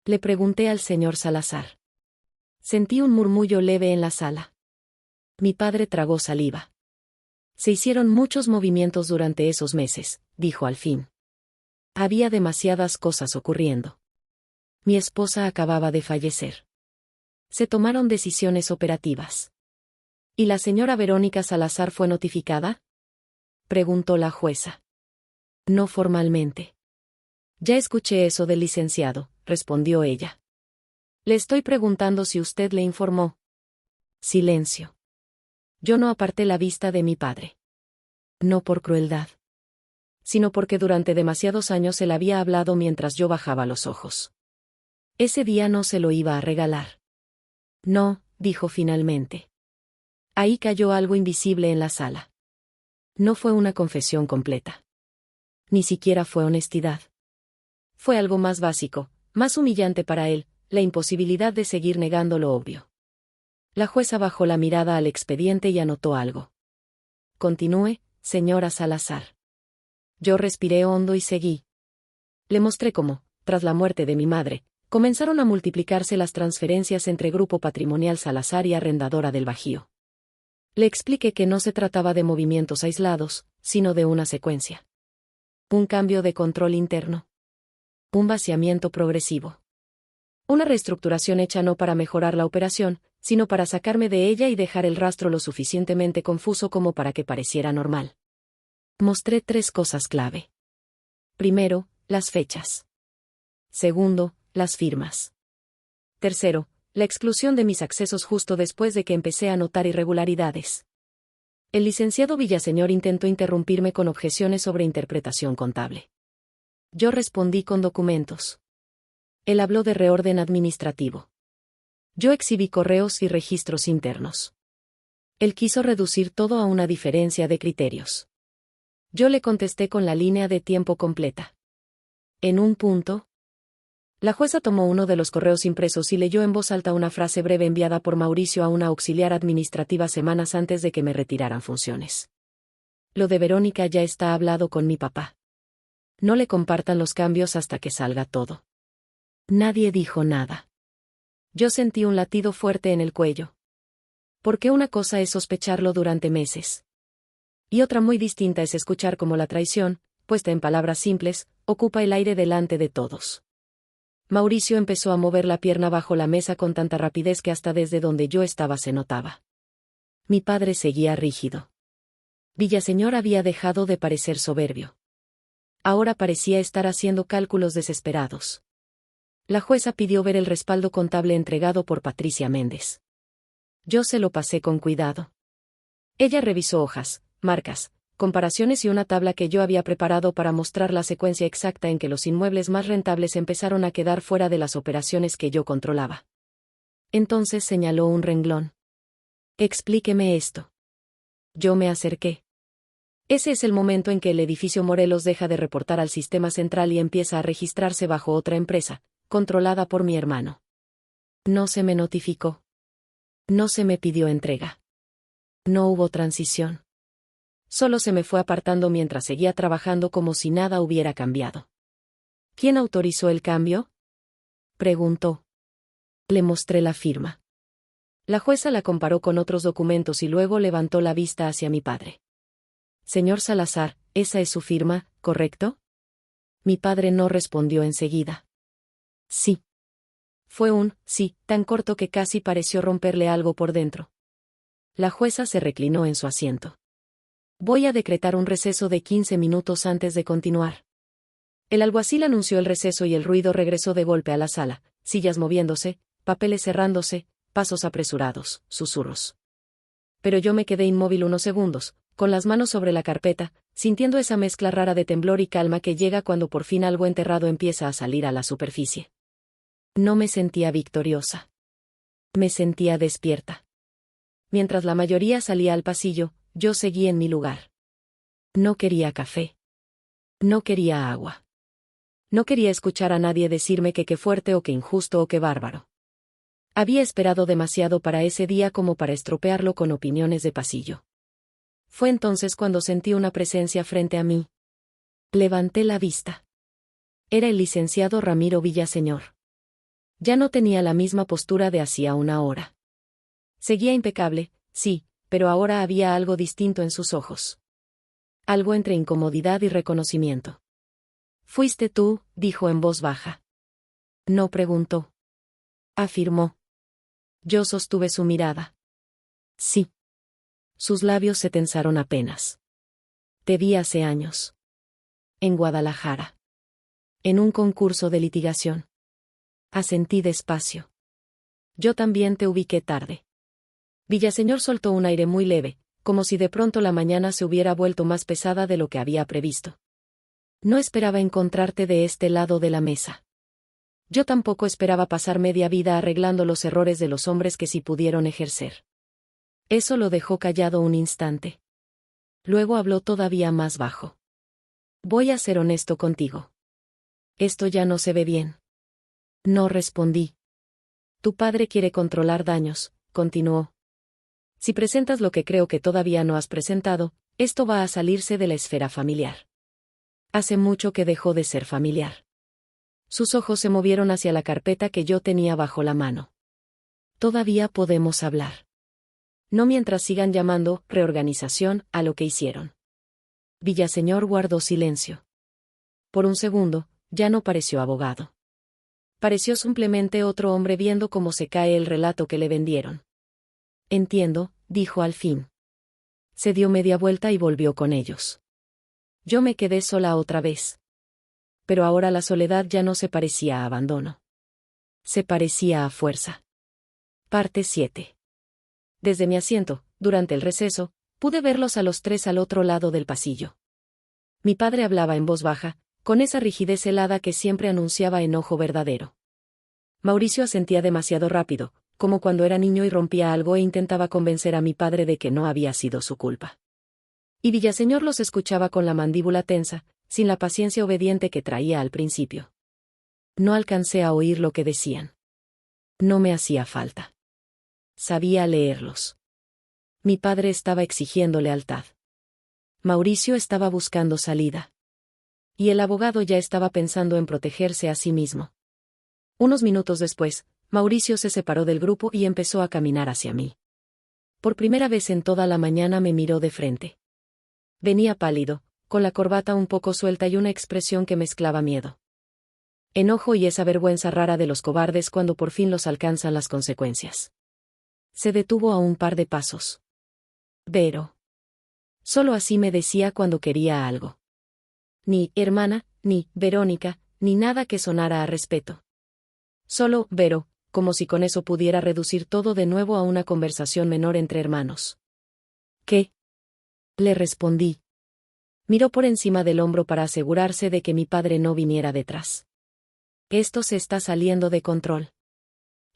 Le pregunté al señor Salazar. Sentí un murmullo leve en la sala. Mi padre tragó saliva. Se hicieron muchos movimientos durante esos meses, dijo al fin. Había demasiadas cosas ocurriendo. Mi esposa acababa de fallecer. Se tomaron decisiones operativas. ¿Y la señora Verónica Salazar fue notificada? Preguntó la jueza. No formalmente. Ya escuché eso del licenciado, respondió ella. Le estoy preguntando si usted le informó. Silencio. Yo no aparté la vista de mi padre. No por crueldad. Sino porque durante demasiados años él había hablado mientras yo bajaba los ojos. Ese día no se lo iba a regalar. No, dijo finalmente. Ahí cayó algo invisible en la sala. No fue una confesión completa. Ni siquiera fue honestidad. Fue algo más básico, más humillante para él, la imposibilidad de seguir negando lo obvio. La jueza bajó la mirada al expediente y anotó algo. Continúe, señora Salazar. Yo respiré hondo y seguí. Le mostré cómo, tras la muerte de mi madre, comenzaron a multiplicarse las transferencias entre Grupo Patrimonial Salazar y Arrendadora del Bajío. Le expliqué que no se trataba de movimientos aislados, sino de una secuencia. Un cambio de control interno. Un vaciamiento progresivo. Una reestructuración hecha no para mejorar la operación, sino para sacarme de ella y dejar el rastro lo suficientemente confuso como para que pareciera normal. Mostré 3 cosas clave. Primero, las fechas. Segundo, las firmas. Tercero, la exclusión de mis accesos justo después de que empecé a notar irregularidades. El licenciado Villaseñor intentó interrumpirme con objeciones sobre interpretación contable. Yo respondí con documentos. Él habló de reorden administrativo. Yo exhibí correos y registros internos. Él quiso reducir todo a una diferencia de criterios. Yo le contesté con la línea de tiempo completa. En un punto, la jueza tomó uno de los correos impresos y leyó en voz alta una frase breve enviada por Mauricio a una auxiliar administrativa semanas antes de que me retiraran funciones. Lo de Verónica ya está hablado con mi papá. No le compartan los cambios hasta que salga todo. Nadie dijo nada. Yo sentí un latido fuerte en el cuello. Porque una cosa es sospecharlo durante meses. Y otra muy distinta es escuchar cómo la traición, puesta en palabras simples, ocupa el aire delante de todos. Mauricio empezó a mover la pierna bajo la mesa con tanta rapidez que hasta desde donde yo estaba se notaba. Mi padre seguía rígido. Villaseñor había dejado de parecer soberbio. Ahora parecía estar haciendo cálculos desesperados. La jueza pidió ver el respaldo contable entregado por Patricia Méndez. Yo se lo pasé con cuidado. Ella revisó hojas, marcas, comparaciones y una tabla que yo había preparado para mostrar la secuencia exacta en que los inmuebles más rentables empezaron a quedar fuera de las operaciones que yo controlaba. Entonces señaló un renglón. Explíqueme esto. Yo me acerqué. Ese es el momento en que el edificio Morelos deja de reportar al sistema central y empieza a registrarse bajo otra empresa, controlada por mi hermano. No se me notificó. No se me pidió entrega. No hubo transición. Solo se me fue apartando mientras seguía trabajando como si nada hubiera cambiado. ¿Quién autorizó el cambio?, preguntó. Le mostré la firma. La jueza la comparó con otros documentos y luego levantó la vista hacia mi padre. Señor Salazar, esa es su firma, ¿correcto? Mi padre no respondió enseguida. Sí. Fue un sí tan corto que casi pareció romperle algo por dentro. La jueza se reclinó en su asiento. Voy a decretar un receso de 15 minutos antes de continuar. El alguacil anunció el receso y el ruido regresó de golpe a la sala, sillas moviéndose, papeles cerrándose, pasos apresurados, susurros. Pero yo me quedé inmóvil unos segundos, con las manos sobre la carpeta, sintiendo esa mezcla rara de temblor y calma que llega cuando por fin algo enterrado empieza a salir a la superficie. No me sentía victoriosa. Me sentía despierta. Mientras la mayoría salía al pasillo, yo seguí en mi lugar. No quería café. No quería agua. No quería escuchar a nadie decirme que qué fuerte o qué injusto o qué bárbaro. Había esperado demasiado para ese día como para estropearlo con opiniones de pasillo. Fue entonces cuando sentí una presencia frente a mí. Levanté la vista. Era el licenciado Ramiro Villaseñor. Ya no tenía la misma postura de hacía una hora. Seguía impecable, sí, pero ahora había algo distinto en sus ojos. Algo entre incomodidad y reconocimiento. «¿Fuiste tú?», dijo en voz baja. No preguntó. Afirmó. Yo sostuve su mirada. Sí. Sus labios se tensaron apenas. Te vi hace años. En Guadalajara. En un concurso de litigación. Asentí despacio. Yo también te ubiqué tarde. Villaseñor soltó un aire muy leve, como si de pronto la mañana se hubiera vuelto más pesada de lo que había previsto. No esperaba encontrarte de este lado de la mesa. Yo tampoco esperaba pasar media vida arreglando los errores de los hombres que sí pudieron ejercer. Eso lo dejó callado un instante. Luego habló todavía más bajo. Voy a ser honesto contigo. Esto ya no se ve bien. No respondí. Tu padre quiere controlar daños, continuó. Si presentas lo que creo que todavía no has presentado, esto va a salirse de la esfera familiar. Hace mucho que dejó de ser familiar. Sus ojos se movieron hacia la carpeta que yo tenía bajo la mano. Todavía podemos hablar. No mientras sigan llamando reorganización a lo que hicieron. Villaseñor guardó silencio. Por un segundo, ya no pareció abogado. Pareció simplemente otro hombre viendo cómo se cae el relato que le vendieron. Entiendo, dijo al fin. Se dio media vuelta y volvió con ellos. Yo me quedé sola otra vez. Pero ahora la soledad ya no se parecía a abandono. Se parecía a fuerza. Parte 7. Desde mi asiento, durante el receso, pude verlos a los tres al otro lado del pasillo. Mi padre hablaba en voz baja, con esa rigidez helada que siempre anunciaba enojo verdadero. Mauricio asentía demasiado rápido, como cuando era niño y rompía algo e intentaba convencer a mi padre de que no había sido su culpa. Y Villaseñor los escuchaba con la mandíbula tensa, sin la paciencia obediente que traía al principio. No alcancé a oír lo que decían. No me hacía falta. Sabía leerlos. Mi padre estaba exigiendo lealtad. Mauricio estaba buscando salida. Y el abogado ya estaba pensando en protegerse a sí mismo. Unos minutos después, Mauricio se separó del grupo y empezó a caminar hacia mí. Por primera vez en toda la mañana me miró de frente. Venía pálido, con la corbata un poco suelta y una expresión que mezclaba miedo, enojo y esa vergüenza rara de los cobardes cuando por fin los alcanzan las consecuencias. Se detuvo a un par de pasos. Vero. Solo así me decía cuando quería algo. Ni hermana, ni Verónica, ni nada que sonara a respeto. Solo Vero, como si con eso pudiera reducir todo de nuevo a una conversación menor entre hermanos. ¿Qué? Le respondí. Miró por encima del hombro para asegurarse de que mi padre no viniera detrás. Esto se está saliendo de control.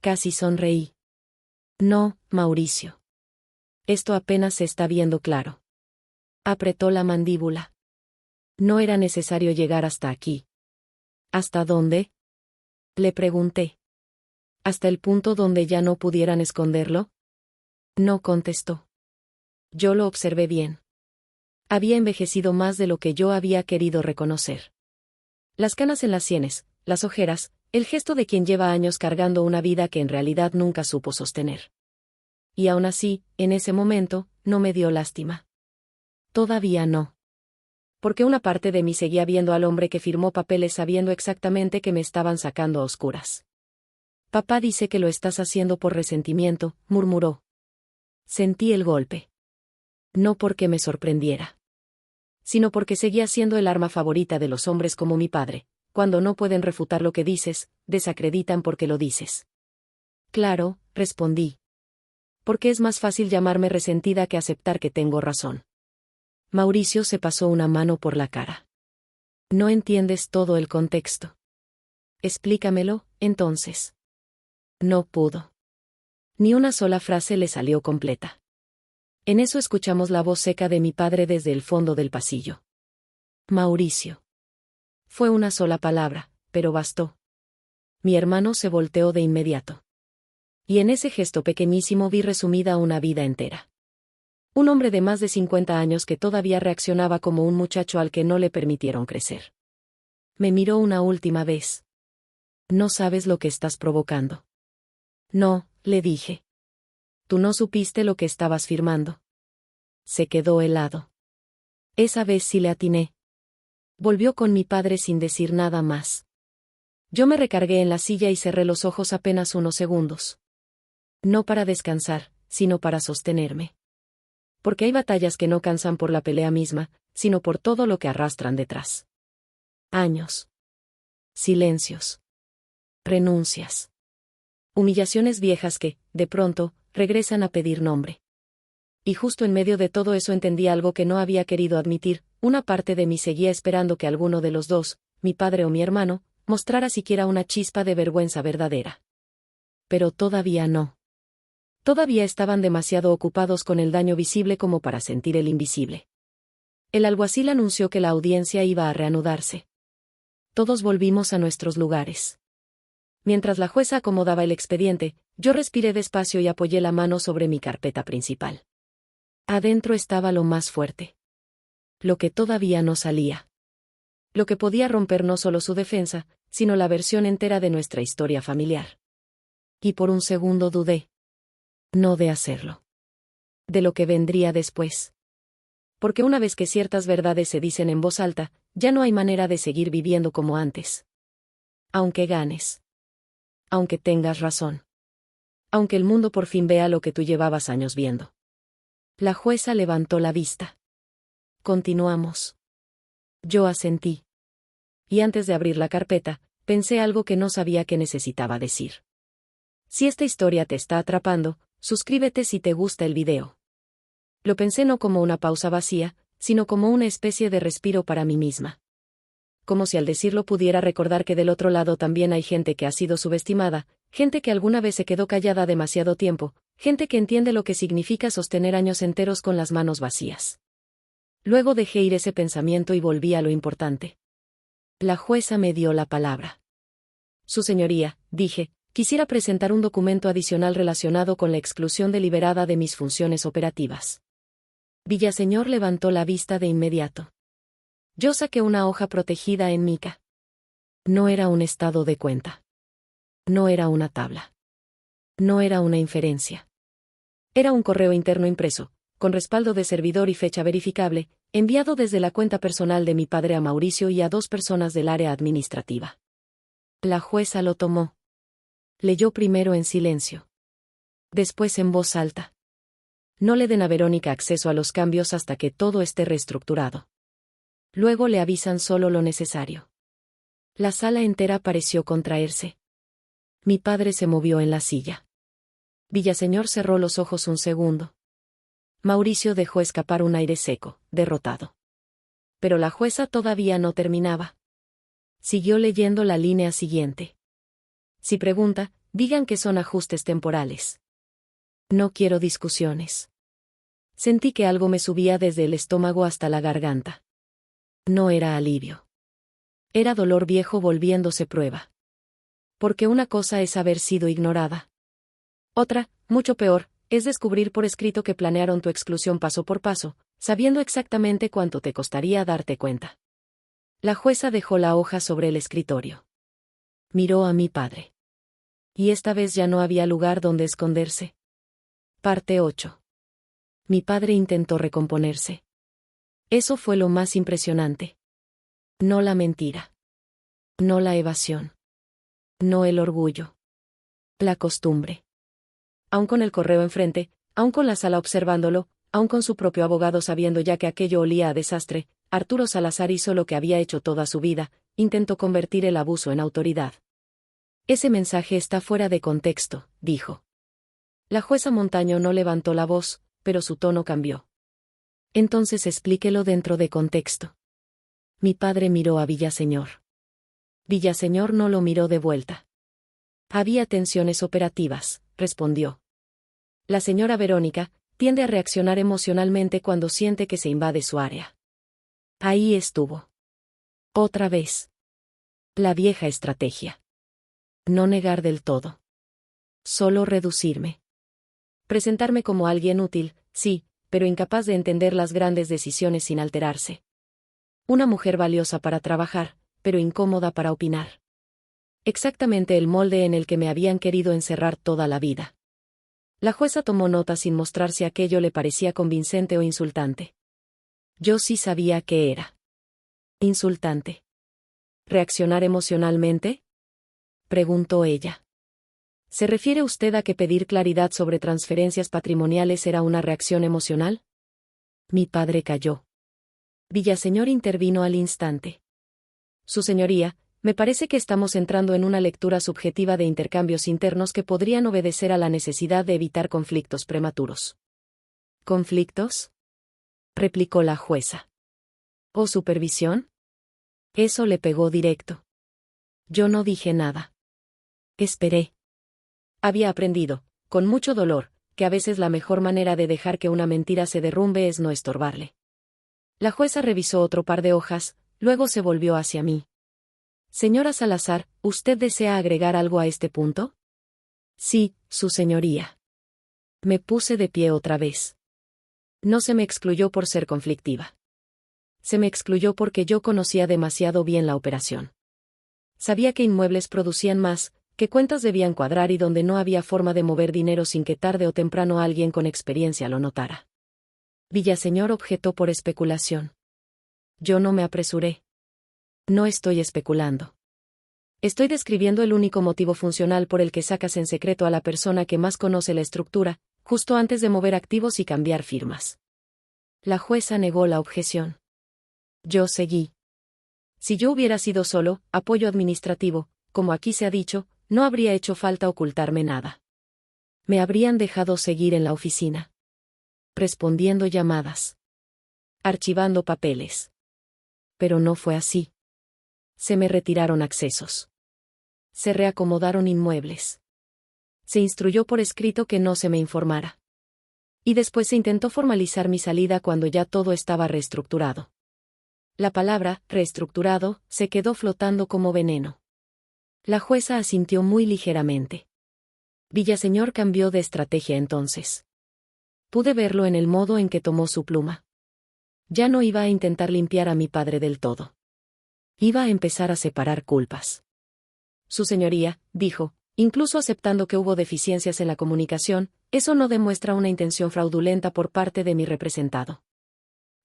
Casi sonreí. No, Mauricio. Esto apenas se está viendo claro. Apretó la mandíbula. No era necesario llegar hasta aquí. ¿Hasta dónde? Le pregunté. ¿Hasta el punto donde ya no pudieran esconderlo? No contestó. Yo lo observé bien. Había envejecido más de lo que yo había querido reconocer. Las canas en las sienes, las ojeras, el gesto de quien lleva años cargando una vida que en realidad nunca supo sostener. Y aún así, en ese momento, no me dio lástima. Todavía no. Porque una parte de mí seguía viendo al hombre que firmó papeles sabiendo exactamente que me estaban sacando a oscuras. Papá dice que lo estás haciendo por resentimiento, murmuró. Sentí el golpe. No porque me sorprendiera, sino porque seguía siendo el arma favorita de los hombres como mi padre. Cuando no pueden refutar lo que dices, desacreditan porque lo dices. Claro, respondí. Porque es más fácil llamarme resentida que aceptar que tengo razón. Mauricio se pasó una mano por la cara. No entiendes todo el contexto. Explícamelo, entonces. No pudo. Ni una sola frase le salió completa. En eso escuchamos la voz seca de mi padre desde el fondo del pasillo. Mauricio. Fue una sola palabra, pero bastó. Mi hermano se volteó de inmediato. Y en ese gesto pequeñísimo vi resumida una vida entera. Un hombre de más de 50 años que todavía reaccionaba como un muchacho al que no le permitieron crecer. Me miró una última vez. No sabes lo que estás provocando. No, le dije. Tú no supiste lo que estabas firmando. Se quedó helado. Esa vez sí le atiné. Volvió con mi padre sin decir nada más. Yo me recargué en la silla y cerré los ojos apenas unos segundos. No para descansar, sino para sostenerme. Porque hay batallas que no cansan por la pelea misma, sino por todo lo que arrastran detrás. Años. Silencios. Renuncias. Humillaciones viejas que, de pronto, regresan a pedir nombre. Y justo en medio de todo eso entendí algo que no había querido admitir. Una parte de mí seguía esperando que alguno de los dos, mi padre o mi hermano, mostrara siquiera una chispa de vergüenza verdadera. Pero todavía no. Todavía estaban demasiado ocupados con el daño visible como para sentir el invisible. El alguacil anunció que la audiencia iba a reanudarse. Todos volvimos a nuestros lugares. Mientras la jueza acomodaba el expediente, yo respiré despacio y apoyé la mano sobre mi carpeta principal. Adentro estaba lo más fuerte. Lo que todavía no salía. Lo que podía romper no solo su defensa, sino la versión entera de nuestra historia familiar. Y por un segundo dudé. No de hacerlo. De lo que vendría después. Porque una vez que ciertas verdades se dicen en voz alta, ya no hay manera de seguir viviendo como antes. Aunque ganes. Aunque tengas razón. Aunque el mundo por fin vea lo que tú llevabas años viendo. La jueza levantó la vista. Continuamos. Yo asentí. Y antes de abrir la carpeta, pensé algo que no sabía que necesitaba decir. Si esta historia te está atrapando, suscríbete si te gusta el video. Lo pensé no como una pausa vacía, sino como una especie de respiro para mí misma. Como si al decirlo pudiera recordar que del otro lado también hay gente que ha sido subestimada, gente que alguna vez se quedó callada demasiado tiempo, gente que entiende lo que significa sostener años enteros con las manos vacías. Luego dejé ir ese pensamiento y volví a lo importante. La jueza me dio la palabra. Su señoría, dije, quisiera presentar un documento adicional relacionado con la exclusión deliberada de mis funciones operativas. Villaseñor levantó la vista de inmediato. Yo saqué una hoja protegida en mica. No era un estado de cuenta. No era una tabla. No era una inferencia. Era un correo interno impreso, con respaldo de servidor y fecha verificable, Enviado desde la cuenta personal de mi padre a Mauricio y a 2 personas del área administrativa. La jueza lo tomó. Leyó primero en silencio. Después en voz alta. No le den a Verónica acceso a los cambios hasta que todo esté reestructurado. Luego le avisan solo lo necesario. La sala entera pareció contraerse. Mi padre se movió en la silla. Villaseñor cerró los ojos un segundo. Mauricio dejó escapar un aire seco, derrotado. Pero la jueza todavía no terminaba. Siguió leyendo la línea siguiente. Si pregunta, digan que son ajustes temporales. No quiero discusiones. Sentí que algo me subía desde el estómago hasta la garganta. No era alivio. Era dolor viejo volviéndose prueba. Porque una cosa es haber sido ignorada. Otra, mucho peor, es descubrir por escrito que planearon tu exclusión paso por paso, sabiendo exactamente cuánto te costaría darte cuenta. La jueza dejó la hoja sobre el escritorio. Miró a mi padre. Y esta vez ya no había lugar donde esconderse. Parte 8. Mi padre intentó recomponerse. Eso fue lo más impresionante. No la mentira. No la evasión. No el orgullo. La costumbre. Aún con el correo enfrente, aún con la sala observándolo, aún con su propio abogado sabiendo ya que aquello olía a desastre, Arturo Salazar hizo lo que había hecho toda su vida, intentó convertir el abuso en autoridad. Ese mensaje está fuera de contexto, dijo. La jueza Montaño no levantó la voz, pero su tono cambió. Entonces explíquelo dentro de contexto. Mi padre miró a Villaseñor. Villaseñor no lo miró de vuelta. Había tensiones operativas, respondió. La señora Verónica tiende a reaccionar emocionalmente cuando siente que se invade su área. Ahí estuvo. Otra vez. La vieja estrategia. No negar del todo. Solo reducirme. Presentarme como alguien útil, sí, pero incapaz de entender las grandes decisiones sin alterarse. Una mujer valiosa para trabajar, pero incómoda para opinar. Exactamente el molde en el que me habían querido encerrar toda la vida. La jueza tomó nota sin mostrar si aquello le parecía convincente o insultante. Yo sí sabía que era. Insultante. ¿Reaccionar emocionalmente? Preguntó ella. ¿Se refiere usted a que pedir claridad sobre transferencias patrimoniales era una reacción emocional? Mi padre calló. Villaseñor intervino al instante. Su señoría, me parece que estamos entrando en una lectura subjetiva de intercambios internos que podrían obedecer a la necesidad de evitar conflictos prematuros. ¿Conflictos?, replicó la jueza. ¿O supervisión? Eso le pegó directo. Yo no dije nada. Esperé. Había aprendido, con mucho dolor, que a veces la mejor manera de dejar que una mentira se derrumbe es no estorbarle. La jueza revisó otro par de hojas, luego se volvió hacia mí. Señora Salazar, ¿usted desea agregar algo a este punto? Sí, su señoría. Me puse de pie otra vez. No se me excluyó por ser conflictiva. Se me excluyó porque yo conocía demasiado bien la operación. Sabía que inmuebles producían más, que cuentas debían cuadrar y donde no había forma de mover dinero sin que tarde o temprano alguien con experiencia lo notara. Villaseñor objetó por especulación. Yo no me apresuré. No estoy especulando. Estoy describiendo el único motivo funcional por el que sacas en secreto a la persona que más conoce la estructura, justo antes de mover activos y cambiar firmas. La jueza negó la objeción. Yo seguí. Si yo hubiera sido solo apoyo administrativo, como aquí se ha dicho, no habría hecho falta ocultarme nada. Me habrían dejado seguir en la oficina. Respondiendo llamadas. Archivando papeles. Pero no fue así. Se me retiraron accesos. Se reacomodaron inmuebles. Se instruyó por escrito que no se me informara. Y después se intentó formalizar mi salida cuando ya todo estaba reestructurado. La palabra, reestructurado, se quedó flotando como veneno. La jueza asintió muy ligeramente. Villaseñor cambió de estrategia entonces. Pude verlo en el modo en que tomó su pluma. Ya no iba a intentar limpiar a mi padre del todo. Iba a empezar a separar culpas. Su señoría, dijo, incluso aceptando que hubo deficiencias en la comunicación, eso no demuestra una intención fraudulenta por parte de mi representado.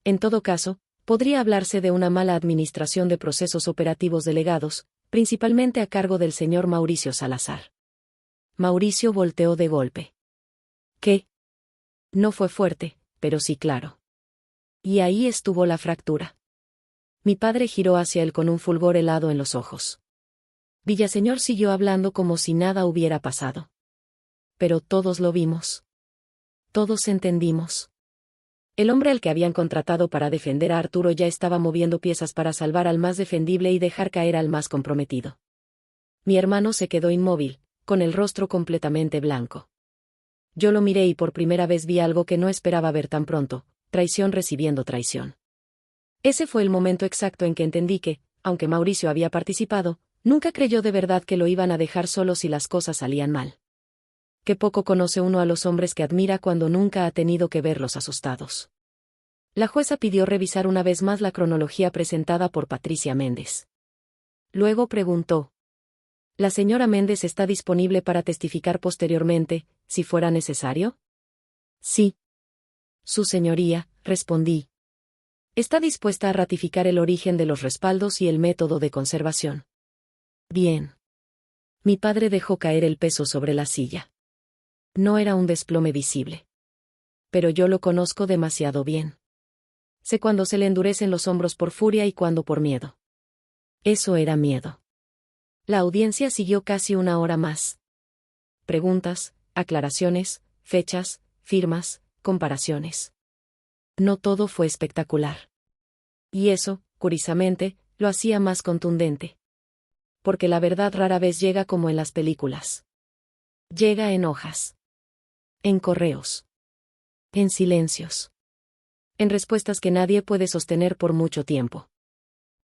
En todo caso, podría hablarse de una mala administración de procesos operativos delegados, principalmente a cargo del señor Mauricio Salazar. Mauricio volteó de golpe. ¿Qué? No fue fuerte, pero sí claro. Y ahí estuvo la fractura. Mi padre giró hacia él con un fulgor helado en los ojos. Villaseñor siguió hablando como si nada hubiera pasado. Pero todos lo vimos. Todos entendimos. El hombre al que habían contratado para defender a Arturo ya estaba moviendo piezas para salvar al más defendible y dejar caer al más comprometido. Mi hermano se quedó inmóvil, con el rostro completamente blanco. Yo lo miré y por primera vez vi algo que no esperaba ver tan pronto: traición recibiendo traición. Ese fue el momento exacto en que entendí que, aunque Mauricio había participado, nunca creyó de verdad que lo iban a dejar solo si las cosas salían mal. Qué poco conoce uno a los hombres que admira cuando nunca ha tenido que verlos asustados. La jueza pidió revisar una vez más la cronología presentada por Patricia Méndez. Luego preguntó: ¿La señora Méndez está disponible para testificar posteriormente, si fuera necesario? Sí. Su señoría, respondí. Está dispuesta a ratificar el origen de los respaldos y el método de conservación. Bien. Mi padre dejó caer el peso sobre la silla. No era un desplome visible. Pero yo lo conozco demasiado bien. Sé cuándo se le endurecen los hombros por furia y cuándo por miedo. Eso era miedo. La audiencia siguió casi una hora más. Preguntas, aclaraciones, fechas, firmas, comparaciones. No todo fue espectacular. Y eso, curiosamente, lo hacía más contundente. Porque la verdad rara vez llega como en las películas. Llega en hojas. En correos. En silencios. En respuestas que nadie puede sostener por mucho tiempo.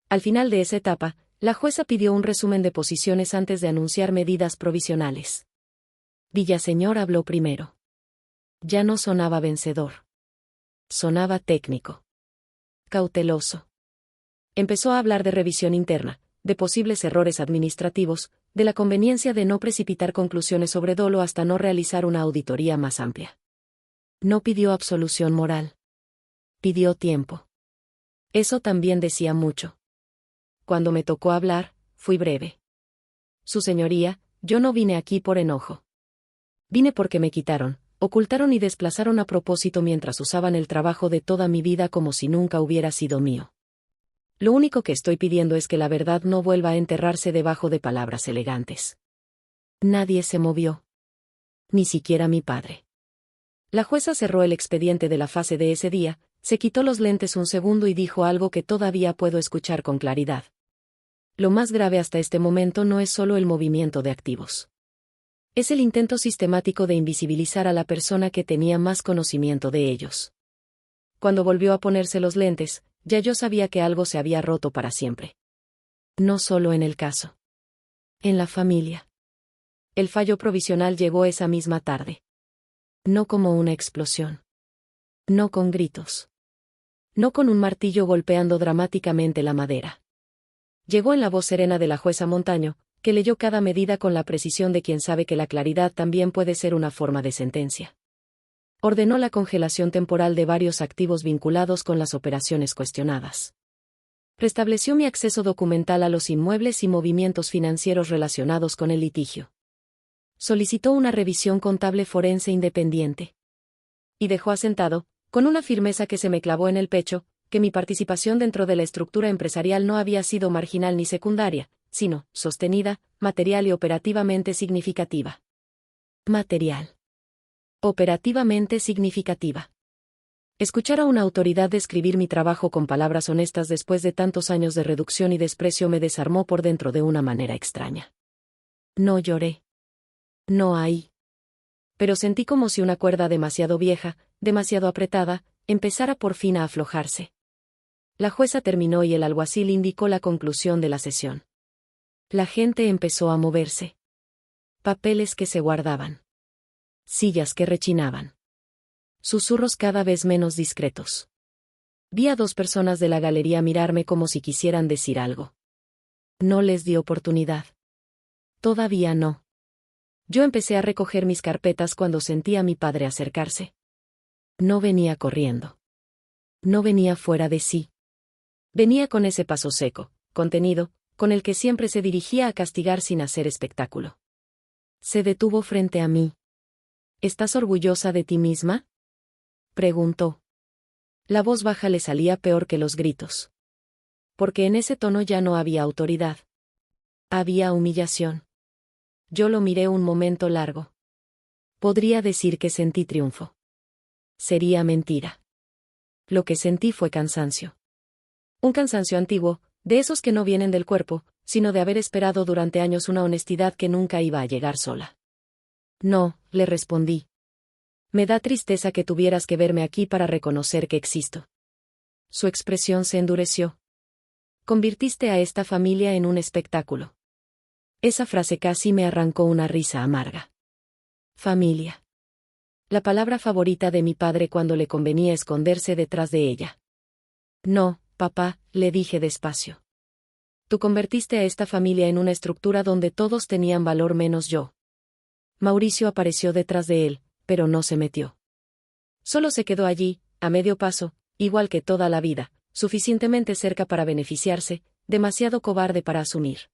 Al final de esa etapa, la jueza pidió un resumen de posiciones antes de anunciar medidas provisionales. Villaseñor habló primero. Ya no sonaba vencedor. Sonaba técnico. Cauteloso. Empezó a hablar de revisión interna, de posibles errores administrativos, de la conveniencia de no precipitar conclusiones sobre dolo hasta no realizar una auditoría más amplia. No pidió absolución moral. Pidió tiempo. Eso también decía mucho. Cuando me tocó hablar, fui breve. Su señoría, yo no vine aquí por enojo. Vine porque me quitaron, ocultaron y desplazaron a propósito mientras usaban el trabajo de toda mi vida como si nunca hubiera sido mío. Lo único que estoy pidiendo es que la verdad no vuelva a enterrarse debajo de palabras elegantes. Nadie se movió. Ni siquiera mi padre. La jueza cerró el expediente de la fase de ese día, se quitó los lentes un segundo y dijo algo que todavía puedo escuchar con claridad. Lo más grave hasta este momento no es solo el movimiento de activos. Es el intento sistemático de invisibilizar a la persona que tenía más conocimiento de ellos. Cuando volvió a ponerse los lentes, ya yo sabía que algo se había roto para siempre. No solo en el caso. En la familia. El fallo provisional llegó esa misma tarde. No como una explosión. No con gritos. No con un martillo golpeando dramáticamente la madera. Llegó en la voz serena de la jueza Montaño, que leyó cada medida con la precisión de quien sabe que la claridad también puede ser una forma de sentencia. Ordenó la congelación temporal de varios activos vinculados con las operaciones cuestionadas. Restableció mi acceso documental a los inmuebles y movimientos financieros relacionados con el litigio. Solicitó una revisión contable forense independiente. Y dejó asentado, con una firmeza que se me clavó en el pecho, que mi participación dentro de la estructura empresarial no había sido marginal ni secundaria, sino, sostenida, material y operativamente significativa. Material. Operativamente significativa. Escuchar a una autoridad describir mi trabajo con palabras honestas después de tantos años de reducción y desprecio me desarmó por dentro de una manera extraña. No lloré. No ahí. Pero sentí como si una cuerda demasiado vieja, demasiado apretada, empezara por fin a aflojarse. La jueza terminó y el alguacil indicó la conclusión de la sesión. La gente empezó a moverse. Papeles que se guardaban. Sillas que rechinaban. Susurros cada vez menos discretos. Vi a dos personas de la galería mirarme como si quisieran decir algo. No les di oportunidad. Todavía no. Yo empecé a recoger mis carpetas cuando sentí a mi padre acercarse. No venía corriendo. No venía fuera de sí. Venía con ese paso seco, contenido, con el que siempre se dirigía a castigar sin hacer espectáculo. Se detuvo frente a mí. ¿Estás orgullosa de ti misma?, preguntó. La voz baja le salía peor que los gritos. Porque en ese tono ya no había autoridad. Había humillación. Yo lo miré un momento largo. Podría decir que sentí triunfo. Sería mentira. Lo que sentí fue cansancio. Un cansancio antiguo, de esos que no vienen del cuerpo, sino de haber esperado durante años una honestidad que nunca iba a llegar sola. No, le respondí. Me da tristeza que tuvieras que verme aquí para reconocer que existo. Su expresión se endureció. Convirtiste a esta familia en un espectáculo. Esa frase casi me arrancó una risa amarga. Familia. La palabra favorita de mi padre cuando le convenía esconderse detrás de ella. No, papá, le dije despacio. Tú convertiste a esta familia en una estructura donde todos tenían valor menos yo. Mauricio apareció detrás de él, pero no se metió. Solo se quedó allí, a medio paso, igual que toda la vida, suficientemente cerca para beneficiarse, demasiado cobarde para asumir.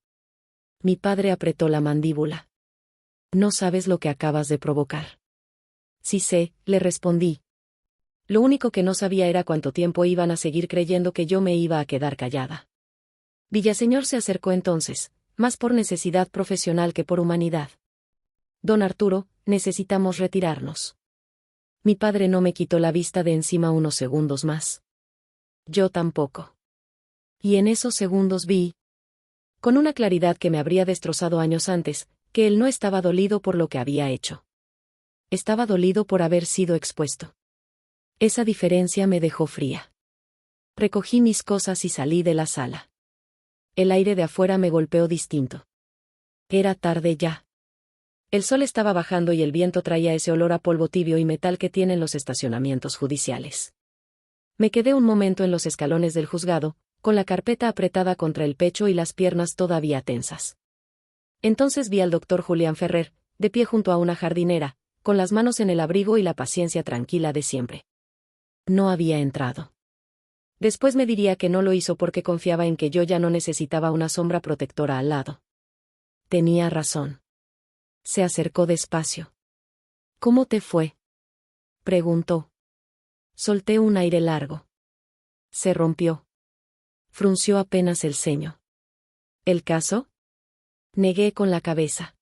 Mi padre apretó la mandíbula. No sabes lo que acabas de provocar. Sí sé, le respondí. Lo único que no sabía era cuánto tiempo iban a seguir creyendo que yo me iba a quedar callada. Villaseñor se acercó entonces, más por necesidad profesional que por humanidad. Don Arturo, necesitamos retirarnos. Mi padre no me quitó la vista de encima unos segundos más. Yo tampoco. Y en esos segundos vi, con una claridad que me habría destrozado años antes, que él no estaba dolido por lo que había hecho. Estaba dolido por haber sido expuesto. Esa diferencia me dejó fría. Recogí mis cosas y salí de la sala. El aire de afuera me golpeó distinto. Era tarde ya. El sol estaba bajando y el viento traía ese olor a polvo tibio y metal que tienen los estacionamientos judiciales. Me quedé un momento en los escalones del juzgado, con la carpeta apretada contra el pecho y las piernas todavía tensas. Entonces vi al doctor Julián Ferrer, de pie junto a una jardinera, con las manos en el abrigo y la paciencia tranquila de siempre. No había entrado. Después me diría que no lo hizo porque confiaba en que yo ya no necesitaba una sombra protectora al lado. Tenía razón. Se acercó despacio. ¿Cómo te fue?, preguntó. Solté un aire largo. Se rompió. Frunció apenas el ceño. ¿El caso? Negué con la cabeza.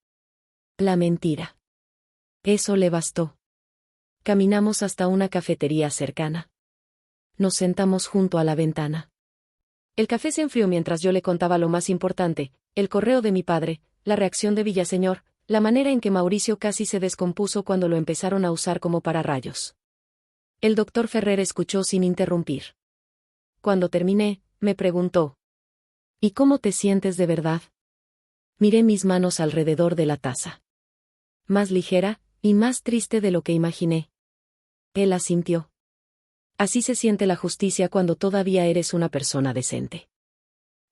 La mentira. Eso le bastó. Caminamos hasta una cafetería cercana. Nos sentamos junto a la ventana. El café se enfrió mientras yo le contaba lo más importante, el correo de mi padre, la reacción de Villaseñor, la manera en que Mauricio casi se descompuso cuando lo empezaron a usar como pararrayos. El doctor Ferrer escuchó sin interrumpir. Cuando terminé, me preguntó: ¿y cómo te sientes de verdad? Miré mis manos alrededor de la taza. Más ligera, y más triste de lo que imaginé. Él asintió. Así se siente la justicia cuando todavía eres una persona decente.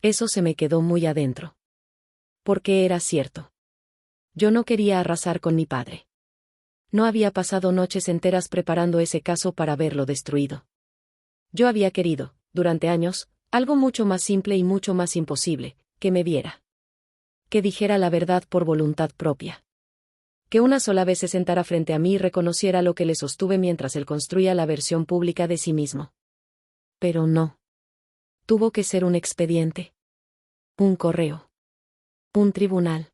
Eso se me quedó muy adentro. Porque era cierto. Yo no quería arrasar con mi padre. No había pasado noches enteras preparando ese caso para verlo destruido. Yo había querido, durante años, algo mucho más simple y mucho más imposible, que me viera. Que dijera la verdad por voluntad propia. Que una sola vez se sentara frente a mí y reconociera lo que le sostuve mientras él construía la versión pública de sí mismo. Pero no. Tuvo que ser un expediente. Un correo. Un tribunal.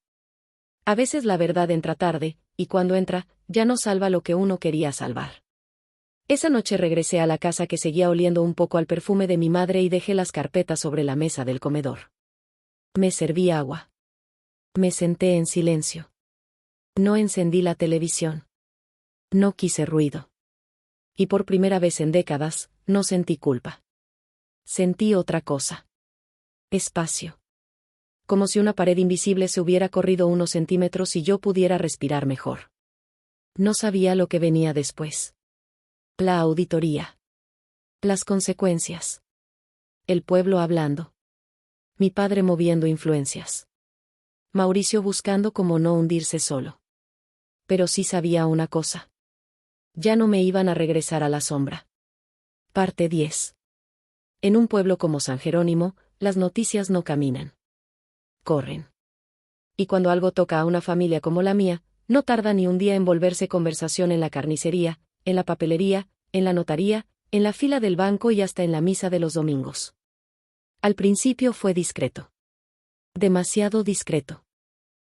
A veces la verdad entra tarde, y cuando entra, ya no salva lo que uno quería salvar. Esa noche regresé a la casa que seguía oliendo un poco al perfume de mi madre y dejé las carpetas sobre la mesa del comedor. Me serví agua. Me senté en silencio. No encendí la televisión. No quise ruido. Y por primera vez en décadas, no sentí culpa. Sentí otra cosa. Espacio. Como si una pared invisible se hubiera corrido unos centímetros y yo pudiera respirar mejor. No sabía lo que venía después. La auditoría. Las consecuencias. El pueblo hablando. Mi padre moviendo influencias. Mauricio buscando cómo no hundirse solo. Pero sí sabía una cosa. Ya no me iban a regresar a la sombra. Parte 10. En un pueblo como San Jerónimo, las noticias no caminan. Corren. Y cuando algo toca a una familia como la mía, no tarda ni un día en volverse conversación en la carnicería, en la papelería, en la notaría, en la fila del banco y hasta en la misa de los domingos. Al principio fue discreto. Demasiado discreto.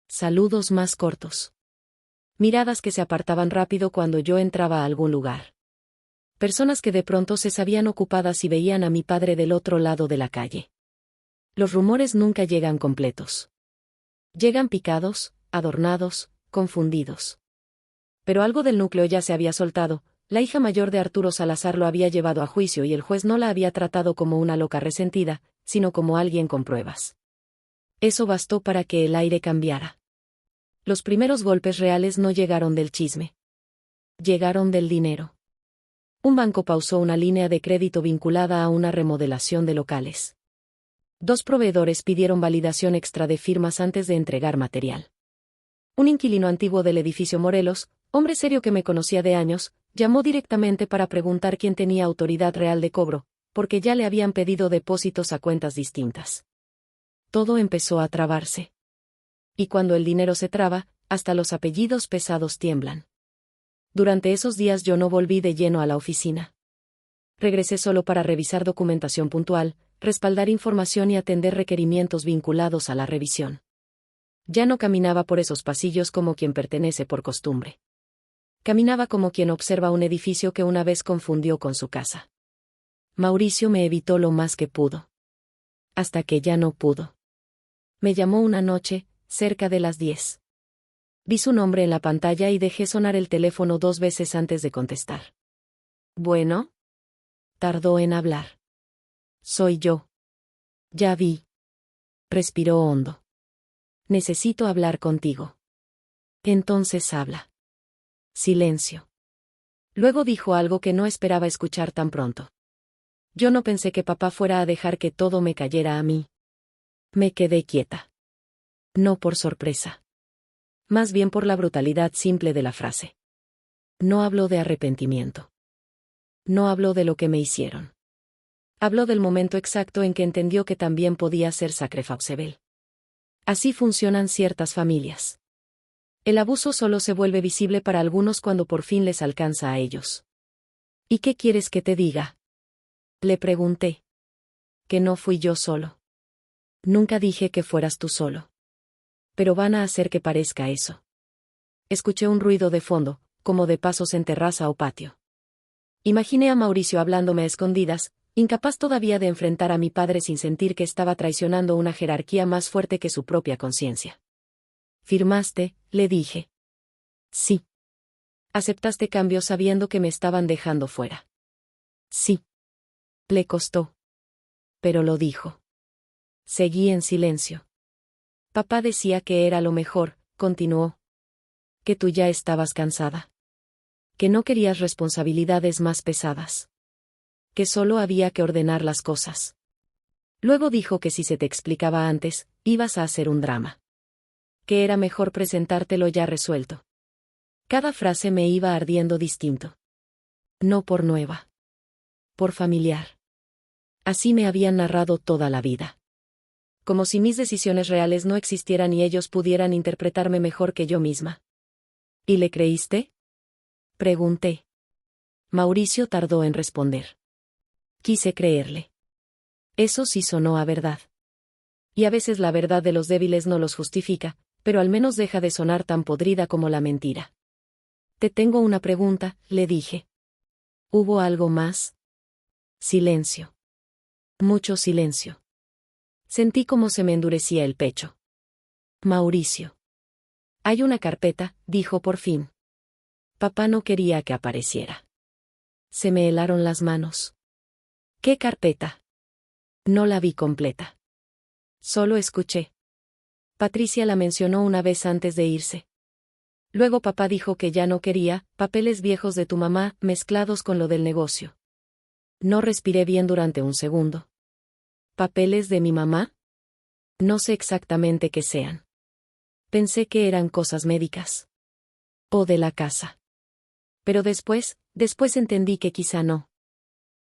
Saludos más cortos. Miradas que se apartaban rápido cuando yo entraba a algún lugar. Personas que de pronto se sabían ocupadas y veían a mi padre del otro lado de la calle. Los rumores nunca llegan completos. Llegan picados, adornados, confundidos. Pero algo del núcleo ya se había soltado. La hija mayor de Arturo Salazar lo había llevado a juicio y el juez no la había tratado como una loca resentida, sino como alguien con pruebas. Eso bastó para que el aire cambiara. Los primeros golpes reales no llegaron del chisme. Llegaron del dinero. Un banco pausó una línea de crédito vinculada a una remodelación de locales. 2 proveedores pidieron validación extra de firmas antes de entregar material. Un inquilino antiguo del edificio Morelos, hombre serio que me conocía de años, llamó directamente para preguntar quién tenía autoridad real de cobro, porque ya le habían pedido depósitos a cuentas distintas. Todo empezó a trabarse. Y cuando el dinero se traba, hasta los apellidos pesados tiemblan. Durante esos días yo no volví de lleno a la oficina. Regresé solo para revisar documentación puntual, respaldar información y atender requerimientos vinculados a la revisión. Ya no caminaba por esos pasillos como quien pertenece por costumbre. Caminaba como quien observa un edificio que una vez confundió con su casa. Mauricio me evitó lo más que pudo. Hasta que ya no pudo. Me llamó una noche, cerca de las 10. Vi su nombre en la pantalla y dejé sonar el teléfono 2 veces antes de contestar. ¿Bueno? Tardó en hablar. Soy yo. Ya vi. Respiró hondo. Necesito hablar contigo. Entonces habla. Silencio. Luego dijo algo que no esperaba escuchar tan pronto. Yo no pensé que papá fuera a dejar que todo me cayera a mí. Me quedé quieta. No por sorpresa. Más bien por la brutalidad simple de la frase. No habló de arrepentimiento. No habló de lo que me hicieron. Habló del momento exacto en que entendió que también podía ser Sacrefabsebel. Así funcionan ciertas familias. El abuso solo se vuelve visible para algunos cuando por fin les alcanza a ellos. ¿Y qué quieres que te diga? Le pregunté. Que no fui yo solo. Nunca dije que fueras tú solo. Pero van a hacer que parezca eso. Escuché un ruido de fondo, como de pasos en terraza o patio. Imaginé a Mauricio hablándome a escondidas, incapaz todavía de enfrentar a mi padre sin sentir que estaba traicionando una jerarquía más fuerte que su propia conciencia. ¿Firmaste?, le dije. Sí. ¿Aceptaste cambios sabiendo que me estaban dejando fuera? Sí. Le costó. Pero lo dijo. Seguí en silencio. Papá decía que era lo mejor, continuó. Que tú ya estabas cansada. Que no querías responsabilidades más pesadas. Que solo había que ordenar las cosas. Luego dijo que si se te explicaba antes, ibas a hacer un drama. Que era mejor presentártelo ya resuelto. Cada frase me iba ardiendo distinto. No por nueva. Por familiar. Así me habían narrado toda la vida. Como si mis decisiones reales no existieran y ellos pudieran interpretarme mejor que yo misma. ¿Y le creíste?, pregunté. Mauricio tardó en responder. Quise creerle. Eso sí sonó a verdad. Y a veces la verdad de los débiles no los justifica, pero al menos deja de sonar tan podrida como la mentira. Te tengo una pregunta, le dije. ¿Hubo algo más? Silencio. Mucho silencio. Sentí como se me endurecía el pecho. Mauricio. Hay una carpeta, dijo por fin. Papá no quería que apareciera. Se me helaron las manos. ¿Qué carpeta? No la vi completa. Solo escuché. Patricia la mencionó una vez antes de irse. Luego papá dijo que ya no quería, papeles viejos de tu mamá, mezclados con lo del negocio. No respiré bien durante un segundo. ¿Papeles de mi mamá? No sé exactamente qué sean. Pensé que eran cosas médicas. O de la casa. Pero después entendí que quizá no.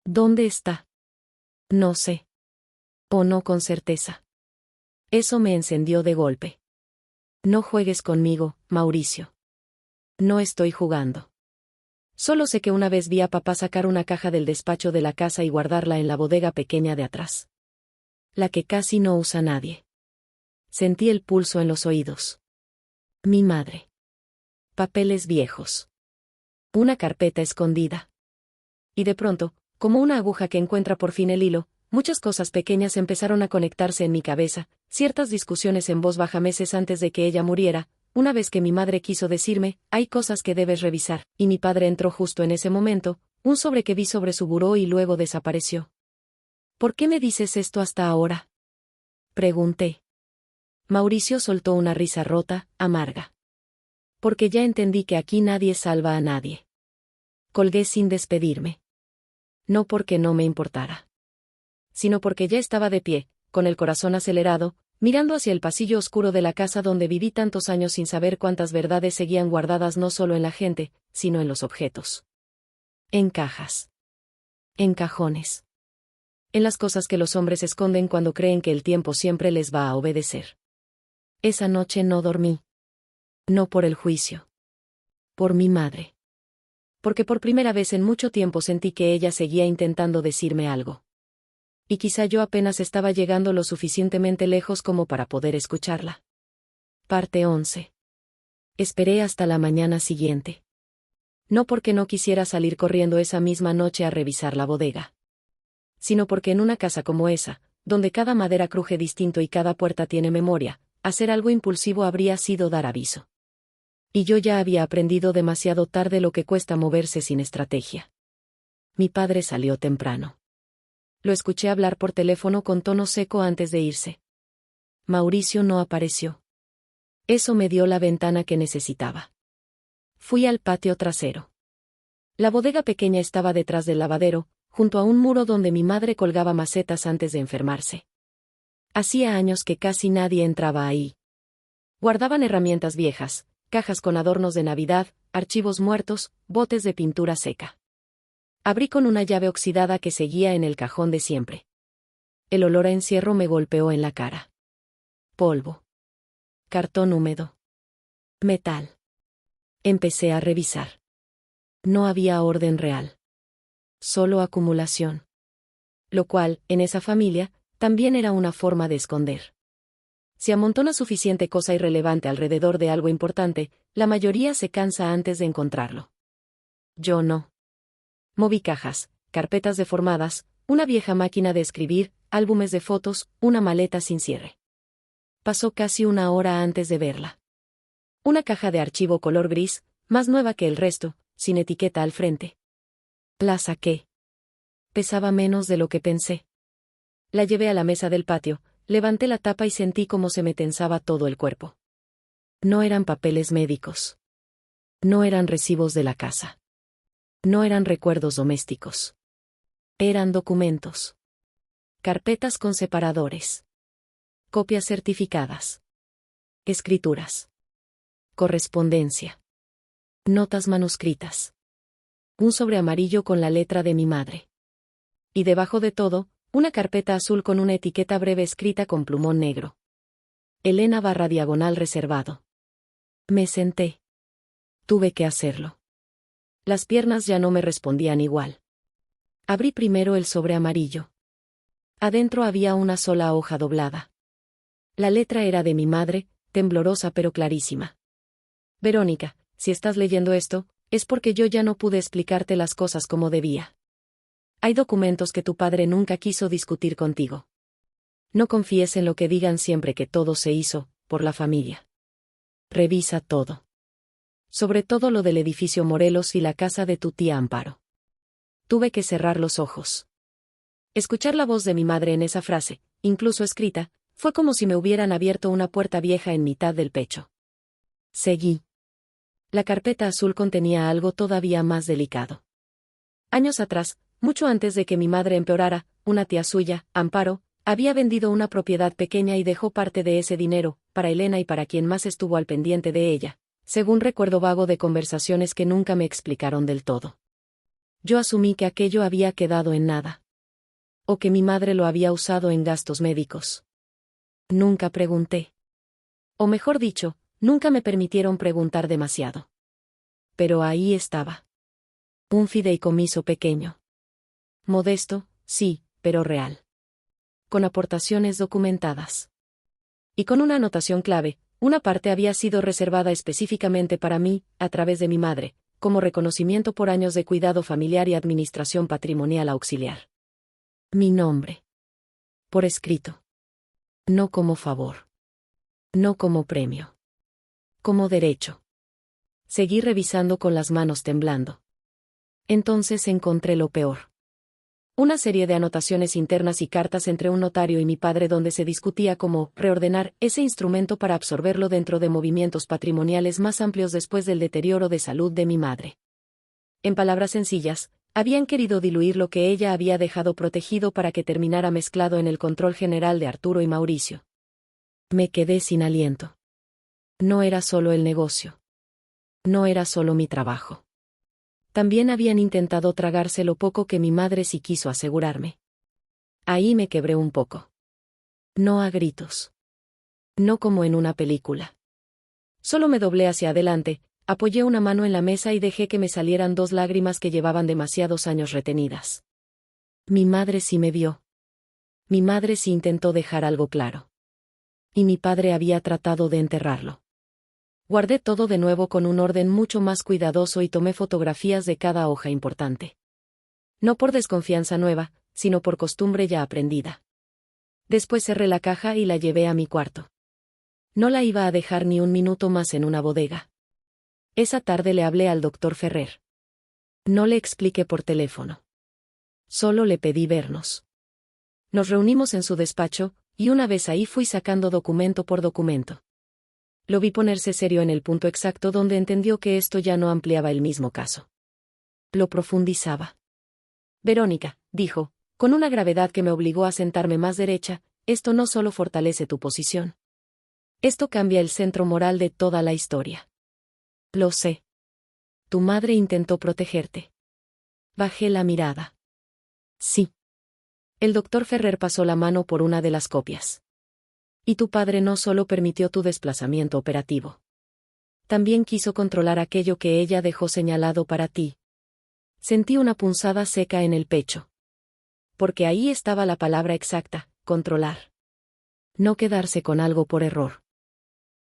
¿Dónde está? No sé. O no con certeza. Eso me encendió de golpe. No juegues conmigo, Mauricio. No estoy jugando. Solo sé que una vez vi a papá sacar una caja del despacho de la casa y guardarla en la bodega pequeña de atrás. La que casi no usa nadie. Sentí el pulso en los oídos. Mi madre. Papeles viejos. Una carpeta escondida. Y de pronto, como una aguja que encuentra por fin el hilo, muchas cosas pequeñas empezaron a conectarse en mi cabeza, ciertas discusiones en voz baja meses antes de que ella muriera, una vez que mi madre quiso decirme, hay cosas que debes revisar, y mi padre entró justo en ese momento, un sobre que vi sobre su buró y luego desapareció. ¿Por qué me dices esto hasta ahora? Pregunté. Mauricio soltó una risa rota, amarga. Porque ya entendí que aquí nadie salva a nadie. Colgué sin despedirme. No porque no me importara, sino porque ya estaba de pie, con el corazón acelerado, mirando hacia el pasillo oscuro de la casa donde viví tantos años sin saber cuántas verdades seguían guardadas no solo en la gente, sino en los objetos. En cajas. En cajones. En las cosas que los hombres esconden cuando creen que el tiempo siempre les va a obedecer. Esa noche no dormí. No por el juicio. Por mi madre. Porque por primera vez en mucho tiempo sentí que ella seguía intentando decirme algo. Y quizá yo apenas estaba llegando lo suficientemente lejos como para poder escucharla. Parte 11. Esperé hasta la mañana siguiente. No porque no quisiera salir corriendo esa misma noche a revisar la bodega. Sino porque en una casa como esa, donde cada madera cruje distinto y cada puerta tiene memoria, hacer algo impulsivo habría sido dar aviso. Y yo ya había aprendido demasiado tarde lo que cuesta moverse sin estrategia. Mi padre salió temprano. Lo escuché hablar por teléfono con tono seco antes de irse. Mauricio no apareció. Eso me dio la ventana que necesitaba. Fui al patio trasero. La bodega pequeña estaba detrás del lavadero, junto a un muro donde mi madre colgaba macetas antes de enfermarse. Hacía años que casi nadie entraba ahí. Guardaban herramientas viejas, cajas con adornos de Navidad, archivos muertos, botes de pintura seca. Abrí con una llave oxidada que seguía en el cajón de siempre. El olor a encierro me golpeó en la cara. Polvo. Cartón húmedo. Metal. Empecé a revisar. No había orden real. Solo acumulación. Lo cual, en esa familia, también era una forma de esconder. Si amontona suficiente cosa irrelevante alrededor de algo importante, la mayoría se cansa antes de encontrarlo. Yo no. Moví cajas, carpetas deformadas, una vieja máquina de escribir, álbumes de fotos, una maleta sin cierre. Pasó casi una hora antes de verla. Una caja de archivo color gris, más nueva que el resto, sin etiqueta al frente. La saqué. Pesaba menos de lo que pensé. La llevé a la mesa del patio, levanté la tapa y sentí cómo se me tensaba todo el cuerpo. No eran papeles médicos. No eran recibos de la casa. No eran recuerdos domésticos. Eran documentos. Carpetas con separadores. Copias certificadas. Escrituras. Correspondencia. Notas manuscritas. Un sobre amarillo con la letra de mi madre. Y debajo de todo, una carpeta azul con una etiqueta breve escrita con plumón negro. Elena /diagonal reservado. Me senté. Tuve que hacerlo. Las piernas ya no me respondían igual. Abrí primero el sobre amarillo. Adentro había una sola hoja doblada. La letra era de mi madre, temblorosa pero clarísima. Verónica, si estás leyendo esto, es porque yo ya no pude explicarte las cosas como debía. Hay documentos que tu padre nunca quiso discutir contigo. No confíes en lo que digan siempre que todo se hizo, por la familia. Revisa todo. Sobre todo lo del edificio Morelos y la casa de tu tía Amparo. Tuve que cerrar los ojos. Escuchar la voz de mi madre en esa frase, incluso escrita, fue como si me hubieran abierto una puerta vieja en mitad del pecho. Seguí. La carpeta azul contenía algo todavía más delicado. Años atrás, mucho antes de que mi madre empeorara, una tía suya, Amparo, había vendido una propiedad pequeña y dejó parte de ese dinero, para Elena y para quien más estuvo al pendiente de ella, según recuerdo vago de conversaciones que nunca me explicaron del todo. Yo asumí que aquello había quedado en nada. O que mi madre lo había usado en gastos médicos. Nunca pregunté. O mejor dicho, nunca me permitieron preguntar demasiado. Pero ahí estaba. Un fideicomiso pequeño. Modesto, sí, pero real. Con aportaciones documentadas. Y con una anotación clave: una parte había sido reservada específicamente para mí, a través de mi madre, como reconocimiento por años de cuidado familiar y administración patrimonial auxiliar. Mi nombre. Por escrito. No como favor. No como premio. Como derecho. Seguí revisando con las manos temblando. Entonces encontré lo peor. Una serie de anotaciones internas y cartas entre un notario y mi padre donde se discutía cómo reordenar ese instrumento para absorberlo dentro de movimientos patrimoniales más amplios después del deterioro de salud de mi madre. En palabras sencillas, habían querido diluir lo que ella había dejado protegido para que terminara mezclado en el control general de Arturo y Mauricio. Me quedé sin aliento. No era solo el negocio. No era solo mi trabajo. También habían intentado tragarse lo poco que mi madre sí quiso asegurarme. Ahí me quebré un poco. No a gritos. No como en una película. Solo me doblé hacia adelante, apoyé una mano en la mesa y dejé que me salieran 2 lágrimas que llevaban demasiados años retenidas. Mi madre sí me vio. Mi madre sí intentó dejar algo claro. Y mi padre había tratado de enterrarlo. Guardé todo de nuevo con un orden mucho más cuidadoso y tomé fotografías de cada hoja importante. No por desconfianza nueva, sino por costumbre ya aprendida. Después cerré la caja y la llevé a mi cuarto. No la iba a dejar ni un minuto más en una bodega. Esa tarde le hablé al doctor Ferrer. No le expliqué por teléfono. Solo le pedí vernos. Nos reunimos en su despacho, y una vez ahí fui sacando documento por documento. Lo vi ponerse serio en el punto exacto donde entendió que esto ya no ampliaba el mismo caso. Lo profundizaba. Verónica, dijo, con una gravedad que me obligó a sentarme más derecha, esto no solo fortalece tu posición. Esto cambia el centro moral de toda la historia. Lo sé. Tu madre intentó protegerte. Bajé la mirada. Sí. El doctor Ferrer pasó la mano por una de las copias. Y tu padre no solo permitió tu desplazamiento operativo. También quiso controlar aquello que ella dejó señalado para ti. Sentí una punzada seca en el pecho. Porque ahí estaba la palabra exacta: controlar. No quedarse con algo por error.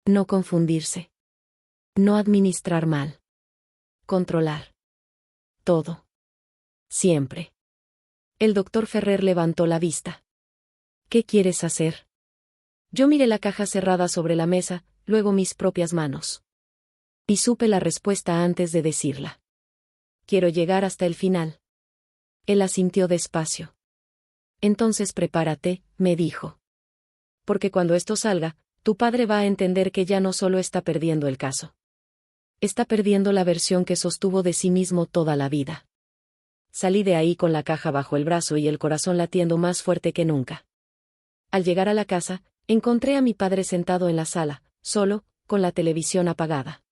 No confundirse. No administrar mal. Controlar. Todo. Siempre. El doctor Ferrer levantó la vista. ¿Qué quieres hacer? Yo miré la caja cerrada sobre la mesa, luego mis propias manos. Y supe la respuesta antes de decirla. Quiero llegar hasta el final. Él asintió despacio. Entonces prepárate, me dijo. Porque cuando esto salga, tu padre va a entender que ya no solo está perdiendo el caso. Está perdiendo la versión que sostuvo de sí mismo toda la vida. Salí de ahí con la caja bajo el brazo y el corazón latiendo más fuerte que nunca. Al llegar a la casa, encontré a mi padre sentado en la sala, solo, con la televisión apagada.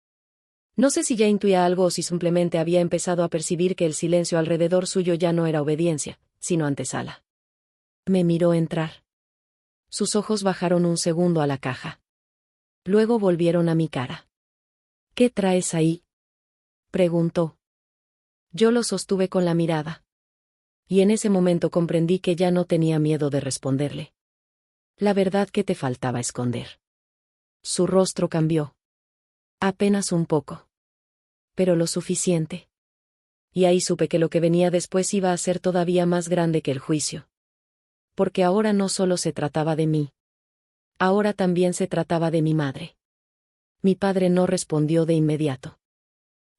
No sé si ya intuía algo o si simplemente había empezado a percibir que el silencio alrededor suyo ya no era obediencia, sino antesala. Me miró entrar. Sus ojos bajaron un segundo a la caja. Luego volvieron a mi cara. ¿Qué traes ahí?, preguntó. Yo lo sostuve con la mirada. Y en ese momento comprendí que ya no tenía miedo de responderle. La verdad que te faltaba esconder. Su rostro cambió. Apenas un poco. Pero lo suficiente. Y ahí supe que lo que venía después iba a ser todavía más grande que el juicio. Porque ahora no solo se trataba de mí. Ahora también se trataba de mi madre. Mi padre no respondió de inmediato.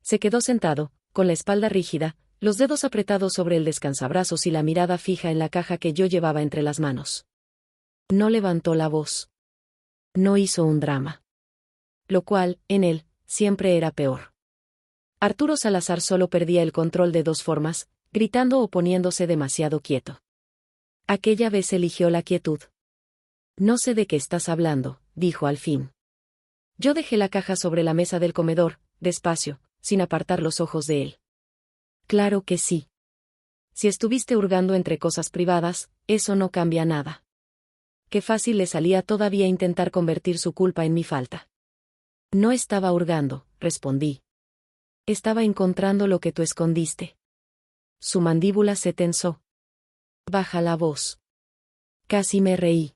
Se quedó sentado, con la espalda rígida, los dedos apretados sobre el descansabrazos y la mirada fija en la caja que yo llevaba entre las manos. No levantó la voz. No hizo un drama. Lo cual, en él, siempre era peor. Arturo Salazar solo perdía el control de 2 formas, gritando o poniéndose demasiado quieto. Aquella vez eligió la quietud. No sé de qué estás hablando, dijo al fin. Yo dejé la caja sobre la mesa del comedor, despacio, sin apartar los ojos de él. Claro que sí. Si estuviste hurgando entre cosas privadas, eso no cambia nada. Qué fácil le salía todavía intentar convertir su culpa en mi falta. No estaba hurgando, respondí. Estaba encontrando lo que tú escondiste. Su mandíbula se tensó. Baja la voz. Casi me reí.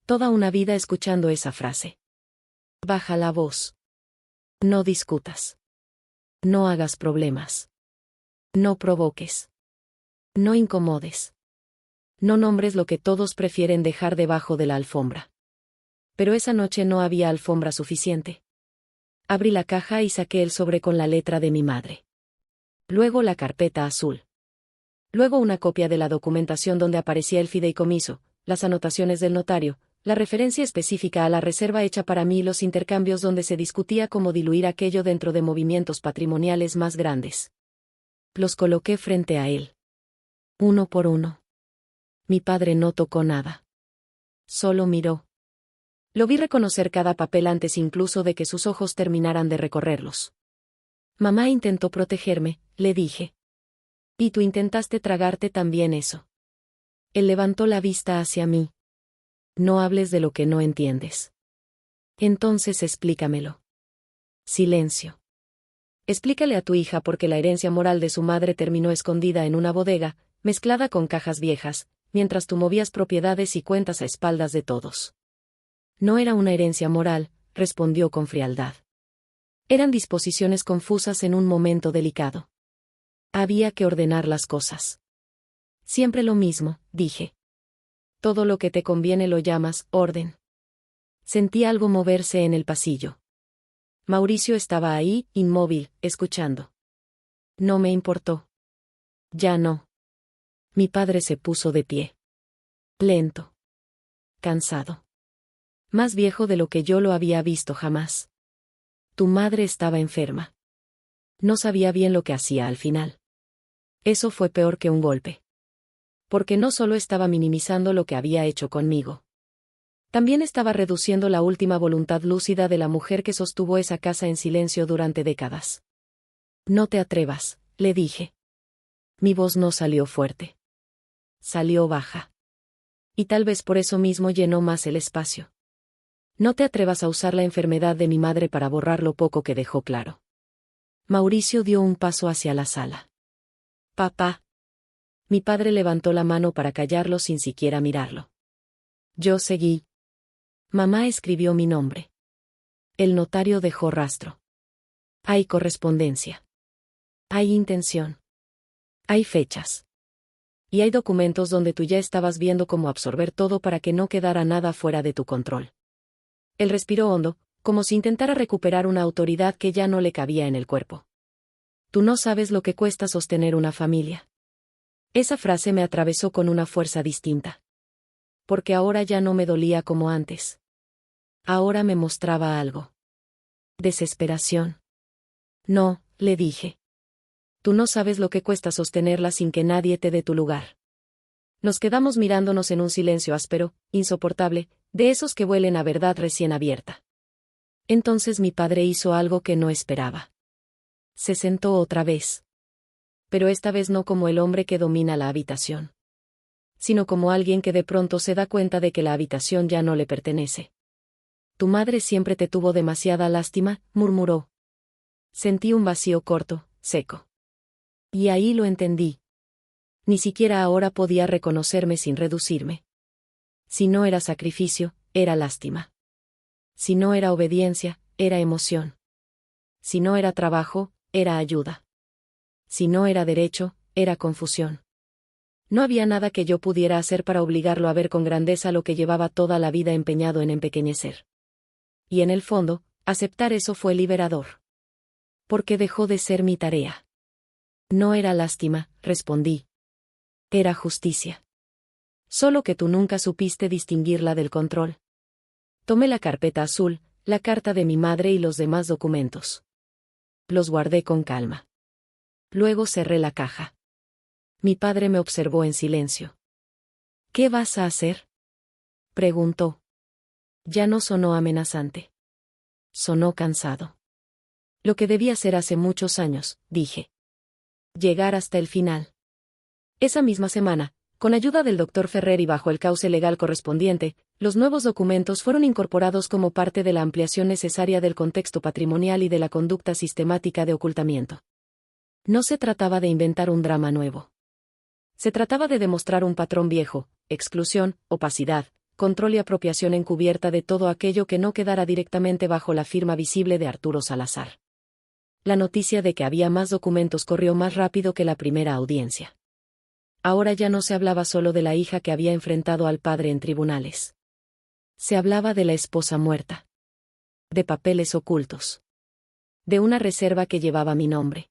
Toda una vida escuchando esa frase. Baja la voz. No discutas. No hagas problemas. No provoques. No incomodes. No nombres lo que todos prefieren dejar debajo de la alfombra. Pero esa noche no había alfombra suficiente. Abrí la caja y saqué el sobre con la letra de mi madre. Luego la carpeta azul. Luego una copia de la documentación donde aparecía el fideicomiso, las anotaciones del notario, la referencia específica a la reserva hecha para mí y los intercambios donde se discutía cómo diluir aquello dentro de movimientos patrimoniales más grandes. Los coloqué frente a él. Uno por uno. Mi padre no tocó nada. Solo miró. Lo vi reconocer cada papel antes incluso de que sus ojos terminaran de recorrerlos. Mamá intentó protegerme, le dije. Y tú intentaste tragarte también eso. Él levantó la vista hacia mí. No hables de lo que no entiendes. Entonces explícamelo. Silencio. Explícale a tu hija por qué la herencia moral de su madre terminó escondida en una bodega, mezclada con cajas viejas, mientras tú movías propiedades y cuentas a espaldas de todos. No era una herencia moral, respondió con frialdad. Eran disposiciones confusas en un momento delicado. Había que ordenar las cosas. Siempre lo mismo, dije. Todo lo que te conviene lo llamas orden. Sentí algo moverse en el pasillo. Mauricio estaba ahí, inmóvil, escuchando. No me importó. Ya no. Mi padre se puso de pie. Lento. Cansado. Más viejo de lo que yo lo había visto jamás. Tu madre estaba enferma. No sabía bien lo que hacía al final. Eso fue peor que un golpe. Porque no solo estaba minimizando lo que había hecho conmigo. También estaba reduciendo la última voluntad lúcida de la mujer que sostuvo esa casa en silencio durante décadas. No te atrevas, le dije. Mi voz no salió fuerte. Salió baja. Y tal vez por eso mismo llenó más el espacio. No te atrevas a usar la enfermedad de mi madre para borrar lo poco que dejó claro. Mauricio dio un paso hacia la sala. Papá. Mi padre levantó la mano para callarlo sin siquiera mirarlo. Yo seguí. Mamá escribió mi nombre. El notario dejó rastro. Hay correspondencia. Hay intención. Hay fechas. Y hay documentos donde tú ya estabas viendo cómo absorber todo para que no quedara nada fuera de tu control. Él respiró hondo, como si intentara recuperar una autoridad que ya no le cabía en el cuerpo. Tú no sabes lo que cuesta sostener una familia. Esa frase me atravesó con una fuerza distinta. Porque ahora ya no me dolía como antes. Ahora me mostraba algo. Desesperación. No, le dije. Tú no sabes lo que cuesta sostenerla sin que nadie te dé tu lugar. Nos quedamos mirándonos en un silencio áspero, insoportable, de esos que huelen a verdad recién abierta. Entonces mi padre hizo algo que no esperaba. Se sentó otra vez. Pero esta vez no como el hombre que domina la habitación. Sino como alguien que de pronto se da cuenta de que la habitación ya no le pertenece. Tu madre siempre te tuvo demasiada lástima, murmuró. Sentí un vacío corto, seco. Y ahí lo entendí. Ni siquiera ahora podía reconocerme sin reducirme. Si no era sacrificio, era lástima. Si no era obediencia, era emoción. Si no era trabajo, era ayuda. Si no era derecho, era confusión. No había nada que yo pudiera hacer para obligarlo a ver con grandeza lo que llevaba toda la vida empeñado en empequeñecer. Y en el fondo, aceptar eso fue liberador. Porque dejó de ser mi tarea. No era lástima, respondí. Era justicia. Solo que tú nunca supiste distinguirla del control. Tomé la carpeta azul, la carta de mi madre y los demás documentos. Los guardé con calma. Luego cerré la caja. Mi padre me observó en silencio. ¿Qué vas a hacer?, preguntó. Ya no sonó amenazante. Sonó cansado. Lo que debía hacer hace muchos años, dije. Llegar hasta el final. Esa misma semana, con ayuda del Dr. Ferrer y bajo el cauce legal correspondiente, los nuevos documentos fueron incorporados como parte de la ampliación necesaria del contexto patrimonial y de la conducta sistemática de ocultamiento. No se trataba de inventar un drama nuevo. Se trataba de demostrar un patrón viejo: exclusión, opacidad, control y apropiación encubierta de todo aquello que no quedara directamente bajo la firma visible de Arturo Salazar. La noticia de que había más documentos corrió más rápido que la primera audiencia. Ahora ya no se hablaba solo de la hija que había enfrentado al padre en tribunales. Se hablaba de la esposa muerta. De papeles ocultos. De una reserva que llevaba mi nombre.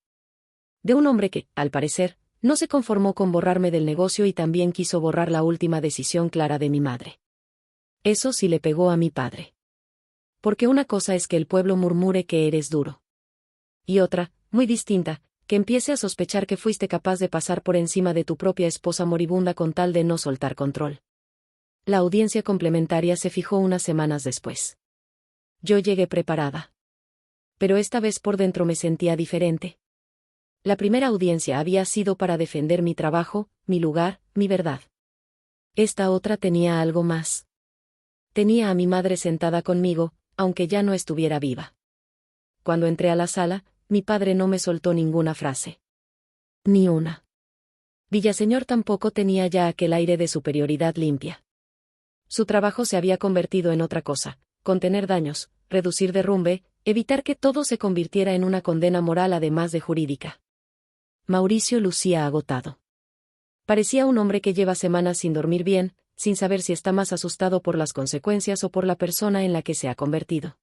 De un hombre que, al parecer, no se conformó con borrarme del negocio y también quiso borrar la última decisión clara de mi madre. Eso sí le pegó a mi padre. Porque una cosa es que el pueblo murmure que eres duro. Y otra, muy distinta, que empiece a sospechar que fuiste capaz de pasar por encima de tu propia esposa moribunda con tal de no soltar control. La audiencia complementaria se fijó unas semanas después. Yo llegué preparada. Pero esta vez por dentro me sentía diferente. La primera audiencia había sido para defender mi trabajo, mi lugar, mi verdad. Esta otra tenía algo más. Tenía a mi madre sentada conmigo, aunque ya no estuviera viva. Cuando entré a la sala, mi padre no me soltó ninguna frase. Ni una. Villaseñor tampoco tenía ya aquel aire de superioridad limpia. Su trabajo se había convertido en otra cosa: contener daños, reducir derrumbe, evitar que todo se convirtiera en una condena moral además de jurídica. Mauricio lucía agotado. Parecía un hombre que lleva semanas sin dormir bien, sin saber si está más asustado por las consecuencias o por la persona en la que se ha convertido.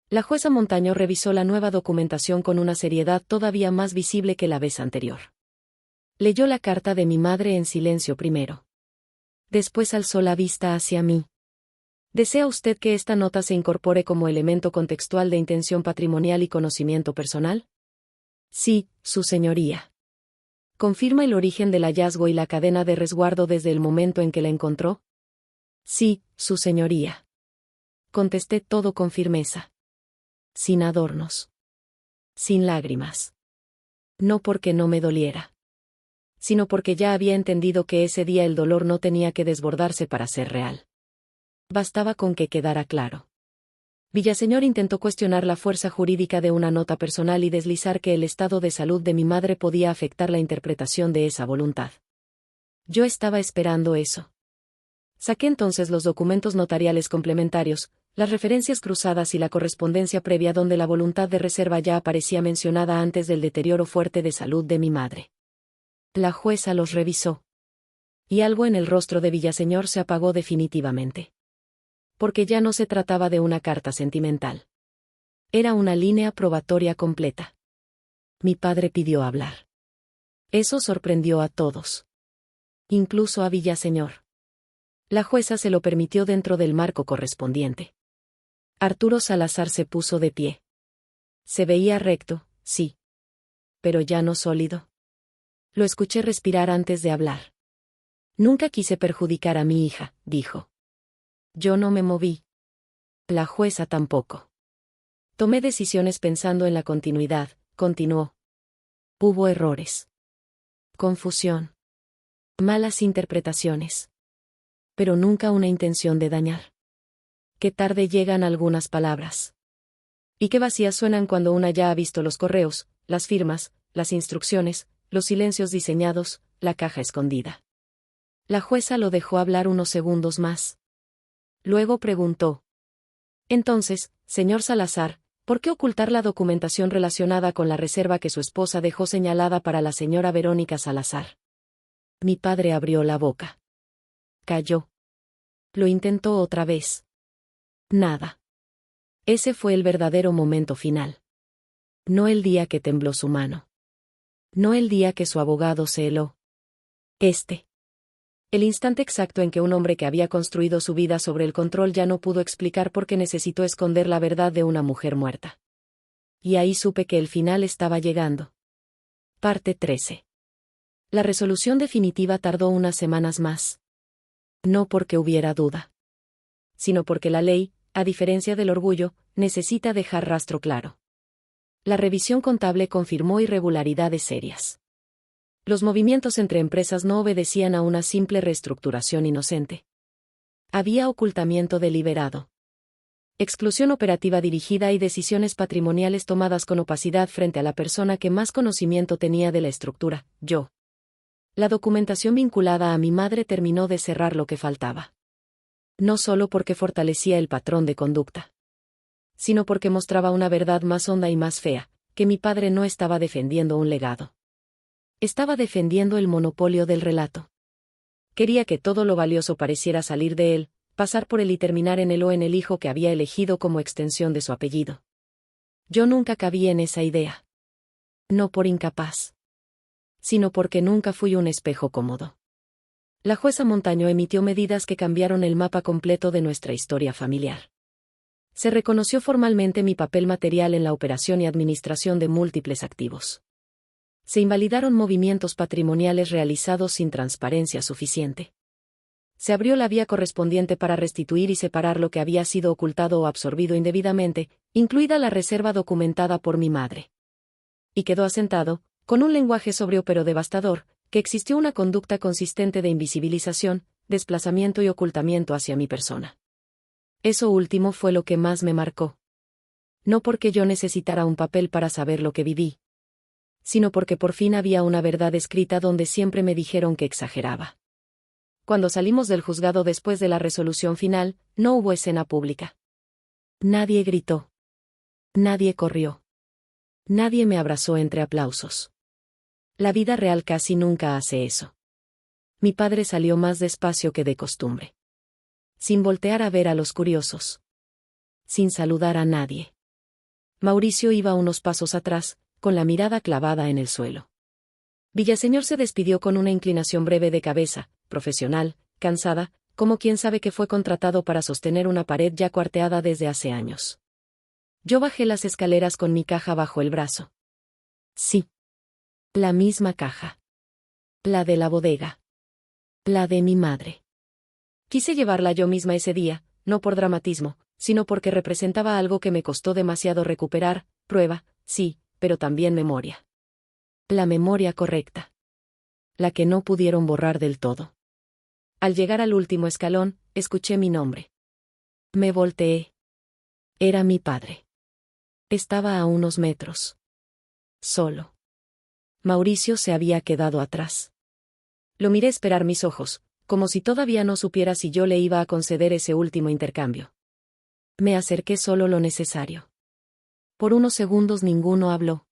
La jueza Montaño revisó la nueva documentación con una seriedad todavía más visible que la vez anterior. Leyó la carta de mi madre en silencio primero. Después alzó la vista hacia mí. ¿Desea usted que esta nota se incorpore como elemento contextual de intención patrimonial y conocimiento personal? Sí, su señoría. ¿Confirma el origen del hallazgo y la cadena de resguardo desde el momento en que la encontró? Sí, su señoría. Contesté todo con firmeza. Sin adornos. Sin lágrimas. No porque no me doliera, sino porque ya había entendido que ese día el dolor no tenía que desbordarse para ser real. Bastaba con que quedara claro. Villaseñor intentó cuestionar la fuerza jurídica de una nota personal y deslizar que el estado de salud de mi madre podía afectar la interpretación de esa voluntad. Yo estaba esperando eso. Saqué entonces los documentos notariales complementarios, las referencias cruzadas y la correspondencia previa donde la voluntad de reserva ya aparecía mencionada antes del deterioro fuerte de salud de mi madre. La jueza los revisó. Y algo en el rostro de Villaseñor se apagó definitivamente. Porque ya no se trataba de una carta sentimental. Era una línea probatoria completa. Mi padre pidió hablar. Eso sorprendió a todos. Incluso a Villaseñor. La jueza se lo permitió dentro del marco correspondiente. Arturo Salazar se puso de pie. Se veía recto, sí. Pero ya no sólido. Lo escuché respirar antes de hablar. Nunca quise perjudicar a mi hija, dijo. Yo no me moví. La jueza tampoco. Tomé decisiones pensando en la continuidad, continuó. Hubo errores. Confusión. Malas interpretaciones. Pero nunca una intención de dañar. Qué tarde llegan algunas palabras. Y qué vacías suenan cuando una ya ha visto los correos, las firmas, las instrucciones, los silencios diseñados, la caja escondida. La jueza lo dejó hablar unos segundos más. Luego preguntó. Entonces, señor Salazar, ¿por qué ocultar la documentación relacionada con la reserva que su esposa dejó señalada para la señora Verónica Salazar? Mi padre abrió la boca. Calló. Lo intentó otra vez. Nada. Ese fue el verdadero momento final. No el día que tembló su mano. No el día que su abogado se heló. El instante exacto en que un hombre que había construido su vida sobre el control ya no pudo explicar por qué necesitó esconder la verdad de una mujer muerta. Y ahí supe que el final estaba llegando. Parte 13. La resolución definitiva tardó unas semanas más. No porque hubiera duda, sino porque la ley, a diferencia del orgullo, necesita dejar rastro claro. La revisión contable confirmó irregularidades serias. Los movimientos entre empresas no obedecían a una simple reestructuración inocente. Había ocultamiento deliberado. Exclusión operativa dirigida y decisiones patrimoniales tomadas con opacidad frente a la persona que más conocimiento tenía de la estructura, yo. La documentación vinculada a mi madre terminó de cerrar lo que faltaba. No solo porque fortalecía el patrón de conducta, sino porque mostraba una verdad más honda y más fea, que mi padre no estaba defendiendo un legado. Estaba defendiendo el monopolio del relato. Quería que todo lo valioso pareciera salir de él, pasar por él y terminar en él o en el hijo que había elegido como extensión de su apellido. Yo nunca cabí en esa idea. No por incapaz, sino porque nunca fui un espejo cómodo. La jueza Montaño emitió medidas que cambiaron el mapa completo de nuestra historia familiar. Se reconoció formalmente mi papel material en la operación y administración de múltiples activos. Se invalidaron movimientos patrimoniales realizados sin transparencia suficiente. Se abrió la vía correspondiente para restituir y separar lo que había sido ocultado o absorbido indebidamente, incluida la reserva documentada por mi madre. Y quedó asentado, con un lenguaje sobrio pero devastador, que existió una conducta consistente de invisibilización, desplazamiento y ocultamiento hacia mi persona. Eso último fue lo que más me marcó. No porque yo necesitara un papel para saber lo que viví, sino porque por fin había una verdad escrita donde siempre me dijeron que exageraba. Cuando salimos del juzgado después de la resolución final, no hubo escena pública. Nadie gritó. Nadie corrió. Nadie me abrazó entre aplausos. La vida real casi nunca hace eso. Mi padre salió más despacio que de costumbre. Sin voltear a ver a los curiosos. Sin saludar a nadie. Mauricio iba unos pasos atrás, con la mirada clavada en el suelo. Villaseñor se despidió con una inclinación breve de cabeza, profesional, cansada, como quien sabe que fue contratado para sostener una pared ya cuarteada desde hace años. Yo bajé las escaleras con mi caja bajo el brazo. Sí. La misma caja. La de la bodega. La de mi madre. Quise llevarla yo misma ese día, no por dramatismo, sino porque representaba algo que me costó demasiado recuperar, prueba, sí, pero también memoria. La memoria correcta. La que no pudieron borrar del todo. Al llegar al último escalón, escuché mi nombre. Me volteé. Era mi padre. Estaba a unos metros. Solo. Mauricio se había quedado atrás. Lo miré esperar mis ojos, como si todavía no supiera si yo le iba a conceder ese último intercambio. Me acerqué solo lo necesario. Por unos segundos ninguno habló.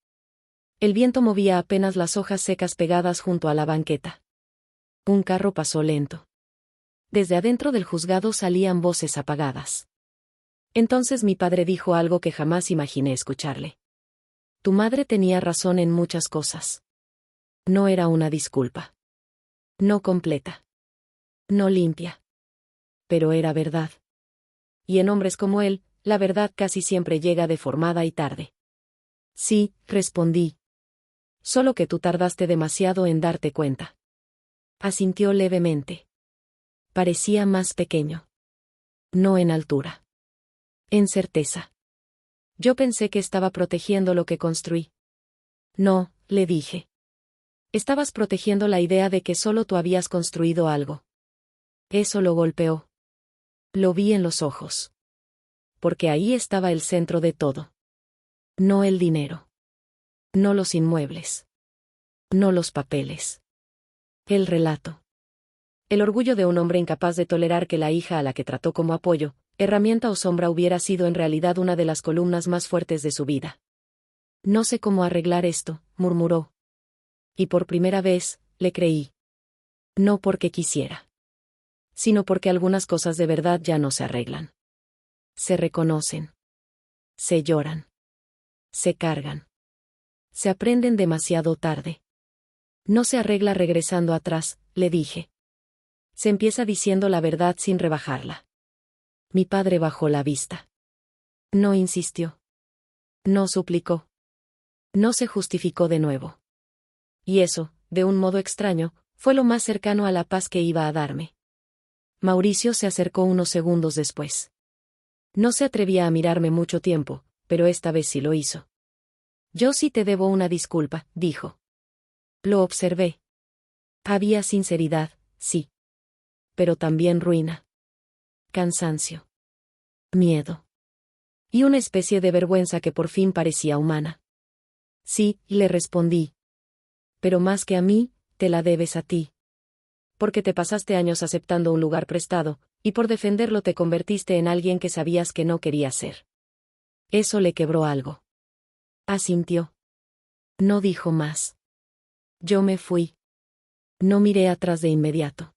El viento movía apenas las hojas secas pegadas junto a la banqueta. Un carro pasó lento. Desde adentro del juzgado salían voces apagadas. Entonces mi padre dijo algo que jamás imaginé escucharle. Tu madre tenía razón en muchas cosas. No era una disculpa. No completa. No limpia. Pero era verdad. Y en hombres como él, la verdad casi siempre llega deformada y tarde. Sí, respondí. Solo que tú tardaste demasiado en darte cuenta. Asintió levemente. Parecía más pequeño. No en altura. En certeza. Yo pensé que estaba protegiendo lo que construí. No, le dije. Estabas protegiendo la idea de que solo tú habías construido algo. Eso lo golpeó. Lo vi en los ojos. Porque ahí estaba el centro de todo. No el dinero. No los inmuebles. No los papeles. El relato. El orgullo de un hombre incapaz de tolerar que la hija a la que trató como apoyo, herramienta o sombra hubiera sido en realidad una de las columnas más fuertes de su vida. No sé cómo arreglar esto, murmuró. Y por primera vez, le creí. No porque quisiera. Sino porque algunas cosas de verdad ya no se arreglan. Se reconocen. Se lloran. Se cargan. Se aprenden demasiado tarde. No se arregla regresando atrás, le dije. Se empieza diciendo la verdad sin rebajarla. Mi padre bajó la vista. No insistió. No suplicó. No se justificó de nuevo. Y eso, de un modo extraño, fue lo más cercano a la paz que iba a darme. Mauricio se acercó unos segundos después. No se atrevía a mirarme mucho tiempo, pero esta vez sí lo hizo. Yo sí te debo una disculpa, dijo. Lo observé. Había sinceridad, sí. Pero también ruina. Cansancio. Miedo. Y una especie de vergüenza que por fin parecía humana. Sí, le respondí. Pero más que a mí, te la debes a ti. Porque te pasaste años aceptando un lugar prestado, y por defenderlo te convertiste en alguien que sabías que no querías ser. Eso le quebró algo. Asintió. No dijo más. Yo me fui. No miré atrás de inmediato.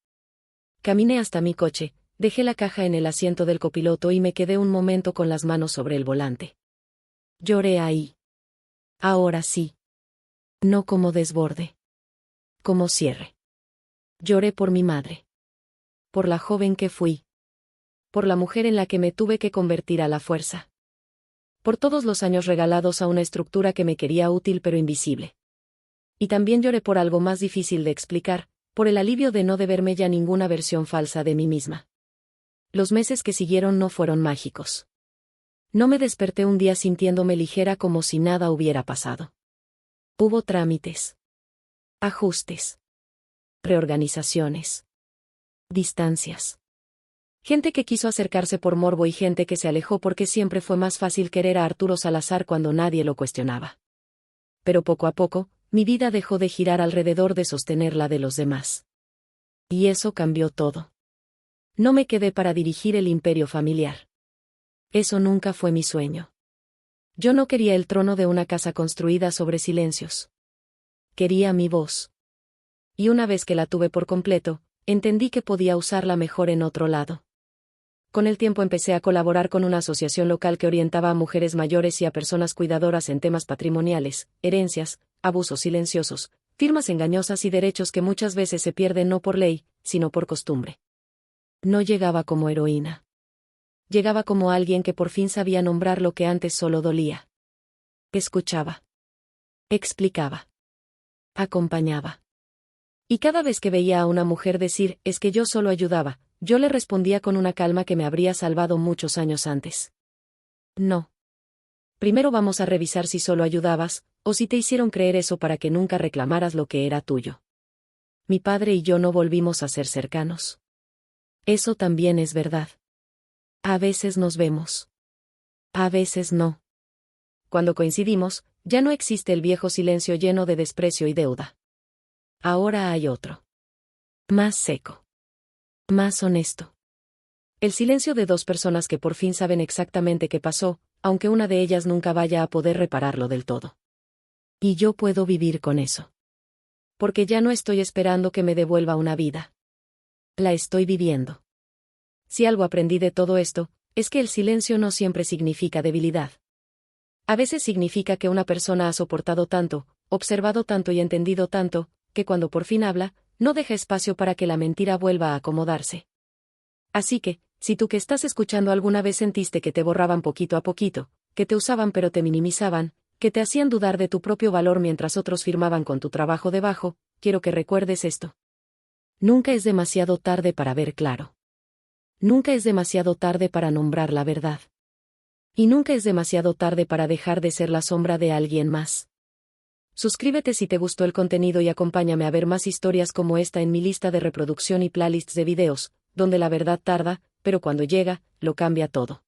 Caminé hasta mi coche, dejé la caja en el asiento del copiloto y me quedé un momento con las manos sobre el volante. Lloré ahí. Ahora sí. No como desborde. Como cierre. Lloré por mi madre. Por la joven que fui. Por la mujer en la que me tuve que convertir a la fuerza. Por todos los años regalados a una estructura que me quería útil pero invisible. Y también lloré por algo más difícil de explicar, por el alivio de no deberme ya ninguna versión falsa de mí misma. Los meses que siguieron no fueron mágicos. No me desperté un día sintiéndome ligera como si nada hubiera pasado. Hubo trámites. Ajustes. Reorganizaciones. Distancias. Gente que quiso acercarse por morbo y gente que se alejó porque siempre fue más fácil querer a Arturo Salazar cuando nadie lo cuestionaba. Pero poco a poco, mi vida dejó de girar alrededor de sostener la de los demás. Y eso cambió todo. No me quedé para dirigir el imperio familiar. Eso nunca fue mi sueño. Yo no quería el trono de una casa construida sobre silencios. Quería mi voz. Y una vez que la tuve por completo, entendí que podía usarla mejor en otro lado. Con el tiempo empecé a colaborar con una asociación local que orientaba a mujeres mayores y a personas cuidadoras en temas patrimoniales, herencias, abusos silenciosos, firmas engañosas y derechos que muchas veces se pierden no por ley, sino por costumbre. No llegaba como heroína. Llegaba como alguien que por fin sabía nombrar lo que antes solo dolía. Escuchaba. Explicaba. Acompañaba. Y cada vez que veía a una mujer decir, es que yo solo ayudaba, yo le respondía con una calma que me habría salvado muchos años antes. No. Primero vamos a revisar si solo ayudabas, o si te hicieron creer eso para que nunca reclamaras lo que era tuyo. Mi padre y yo no volvimos a ser cercanos. Eso también es verdad. A veces nos vemos. A veces no. Cuando coincidimos, ya no existe el viejo silencio lleno de desprecio y deuda. Ahora hay otro. Más seco. Más honesto. El silencio de dos personas que por fin saben exactamente qué pasó, aunque una de ellas nunca vaya a poder repararlo del todo. Y yo puedo vivir con eso. Porque ya no estoy esperando que me devuelva una vida. La estoy viviendo. Si algo aprendí de todo esto, es que el silencio no siempre significa debilidad. A veces significa que una persona ha soportado tanto, observado tanto y entendido tanto, que cuando por fin habla, no deja espacio para que la mentira vuelva a acomodarse. Así que, si tú que estás escuchando alguna vez sentiste que te borraban poquito a poquito, que te usaban pero te minimizaban, que te hacían dudar de tu propio valor mientras otros firmaban con tu trabajo debajo, quiero que recuerdes esto. Nunca es demasiado tarde para ver claro. Nunca es demasiado tarde para nombrar la verdad. Y nunca es demasiado tarde para dejar de ser la sombra de alguien más. Suscríbete si te gustó el contenido y acompáñame a ver más historias como esta en mi lista de reproducción y playlists de videos, donde la verdad tarda, pero cuando llega, lo cambia todo.